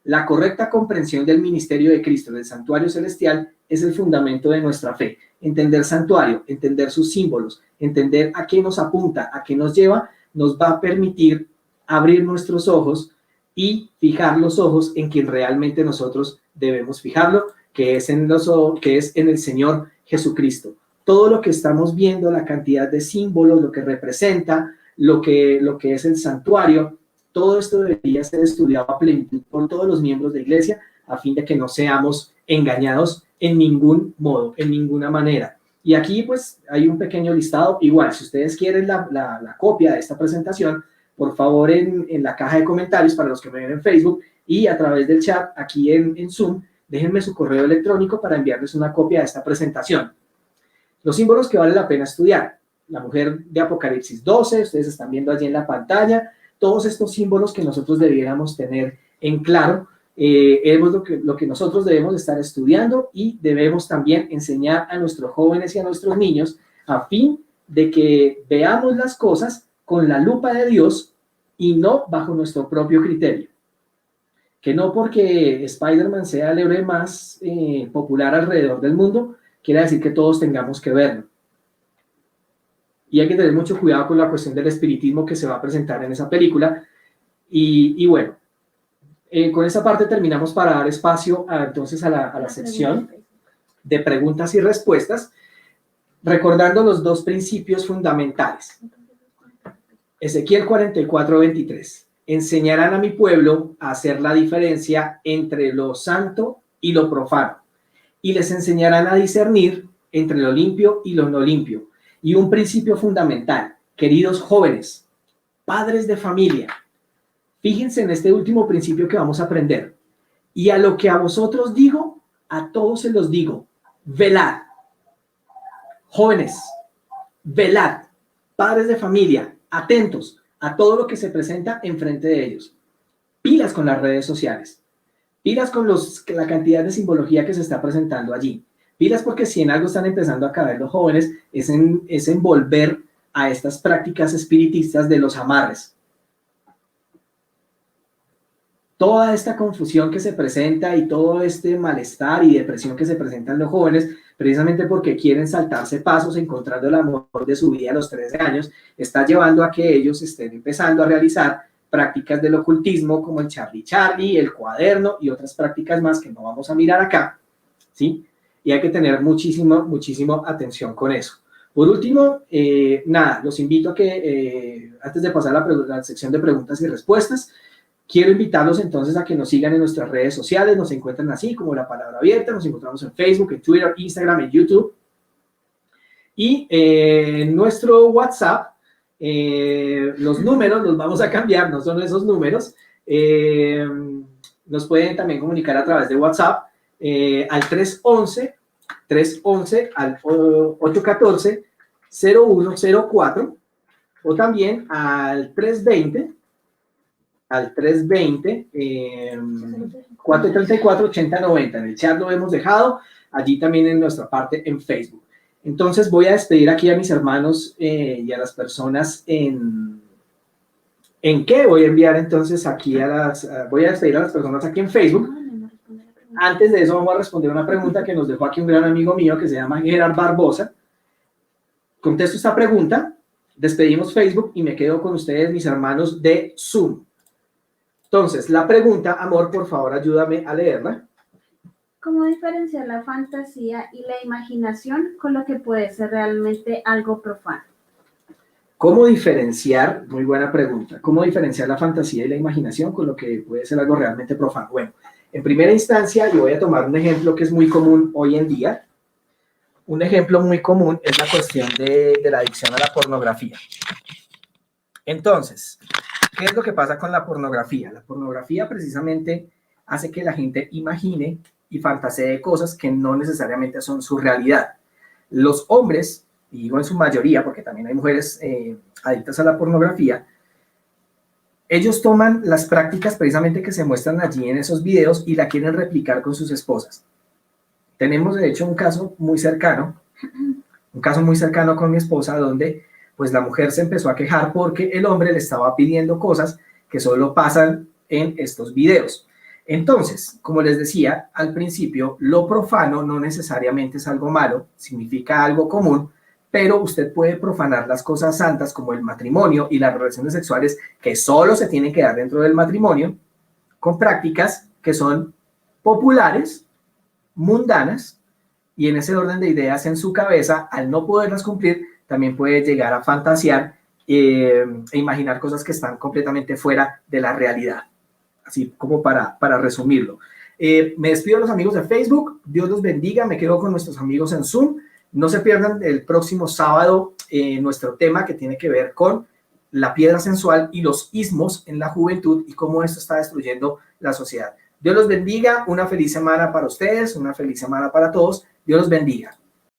la correcta comprensión del ministerio de Cristo, del santuario celestial, es el fundamento de nuestra fe. Entender santuario, entender sus símbolos, entender a qué nos apunta, a qué nos lleva, nos va a permitir abrir nuestros ojos y fijar los ojos en quien realmente nosotros debemos fijarlo, que es en el Señor Jesucristo. Todo lo que estamos viendo, la cantidad de símbolos, lo que representa, lo que es el santuario, todo esto debería ser estudiado a plenitud por todos los miembros de iglesia a fin de que no seamos engañados en ningún modo, en ninguna manera. Y aquí pues hay un pequeño listado. Igual, si ustedes quieren la copia de esta presentación, por favor en la caja de comentarios para los que me ven en Facebook y a través del chat aquí en Zoom, déjenme su correo electrónico para enviarles una copia de esta presentación. Los símbolos que vale la pena estudiar. La mujer de Apocalipsis 12, ustedes están viendo allí en la pantalla, todos estos símbolos que nosotros debiéramos tener en claro, es lo que nosotros debemos estar estudiando y debemos también enseñar a nuestros jóvenes y a nuestros niños a fin de que veamos las cosas con la lupa de Dios y no bajo nuestro propio criterio. Que no porque Spider-Man sea el héroe más popular alrededor del mundo, quiere decir que todos tengamos que verlo. Y hay que tener mucho cuidado con la cuestión del espiritismo que se va a presentar en esa película. Y bueno, con esa parte terminamos para dar espacio entonces a la sección de preguntas y respuestas, recordando los dos principios fundamentales. Ezequiel 44:23. Enseñarán a mi pueblo a hacer la diferencia entre lo santo y lo profano, y les enseñarán a discernir entre lo limpio y lo no limpio. Y un principio fundamental, queridos jóvenes, padres de familia, fíjense en este último principio que vamos a aprender. Y a lo que a vosotros digo, a todos se los digo, velad. Jóvenes, velad. Padres de familia, atentos a todo lo que se presenta enfrente de ellos. Pilas con las redes sociales. Pilas con la cantidad de simbología que se está presentando allí. Pilas porque si en algo están empezando a caer los jóvenes es en volver a estas prácticas espiritistas de los amarres. Toda esta confusión que se presenta y todo este malestar y depresión que se presenta en los jóvenes, precisamente porque quieren saltarse pasos encontrando el amor de su vida a los 13 años, está llevando a que ellos estén empezando a realizar prácticas del ocultismo como el Charlie Charlie, el cuaderno y otras prácticas más que no vamos a mirar acá, ¿sí? Y hay que tener muchísima atención con eso. Por último, los invito a que, antes de pasar a la sección de preguntas y respuestas, quiero invitarlos entonces a que nos sigan en nuestras redes sociales, nos encuentran así como La Palabra Abierta, nos encontramos en Facebook, en Twitter, Instagram, en YouTube. Y en nuestro WhatsApp, los números los vamos a cambiar, no son esos números. Nos pueden también comunicar a través de WhatsApp al 311 al 814-0104 o también al 320-434-8090. En el chat lo hemos dejado, allí también en nuestra parte en Facebook. Entonces voy a despedir aquí a mis hermanos y a las personas ¿en qué? Voy a enviar entonces aquí voy a despedir a las personas aquí en Facebook. Antes de eso vamos a responder una pregunta que nos dejó aquí un gran amigo mío que se llama Gerard Barbosa. Contesto esta pregunta. Despedimos Facebook y me quedo con ustedes, mis hermanos de Zoom. Entonces, la pregunta, amor, por favor, ayúdame a leerla. ¿Cómo diferenciar la fantasía y la imaginación con lo que puede ser realmente algo profano? ¿Cómo diferenciar? Muy buena pregunta. ¿Cómo diferenciar la fantasía y la imaginación con lo que puede ser algo realmente profano? Bueno, en primera instancia, yo voy a tomar un ejemplo que es muy común hoy en día. Un ejemplo muy común es la cuestión de la adicción a la pornografía. Entonces, ¿qué es lo que pasa con la pornografía? La pornografía precisamente hace que la gente imagine y fantasee cosas que no necesariamente son su realidad. Los hombres, y digo en su mayoría, porque también hay mujeres adictas a la pornografía, ellos toman las prácticas precisamente que se muestran allí en esos videos y la quieren replicar con sus esposas. Tenemos, de hecho, un caso muy cercano con mi esposa, donde pues la mujer se empezó a quejar porque el hombre le estaba pidiendo cosas que solo pasan en estos videos. Entonces, como les decía al principio, lo profano no necesariamente es algo malo, significa algo común, pero usted puede profanar las cosas santas como el matrimonio y las relaciones sexuales que solo se tienen que dar dentro del matrimonio, con prácticas que son populares, mundanas, y en ese orden de ideas en su cabeza, al no poderlas cumplir, también puede llegar a fantasear e imaginar cosas que están completamente fuera de la realidad. Así como para resumirlo. Me despido de los amigos de Facebook. Dios los bendiga. Me quedo con nuestros amigos en Zoom. No se pierdan el próximo sábado nuestro tema que tiene que ver con la piedra sensual y los ismos en la juventud y cómo esto está destruyendo la sociedad. Dios los bendiga. Una feliz semana para ustedes. Una feliz semana para todos. Dios los bendiga.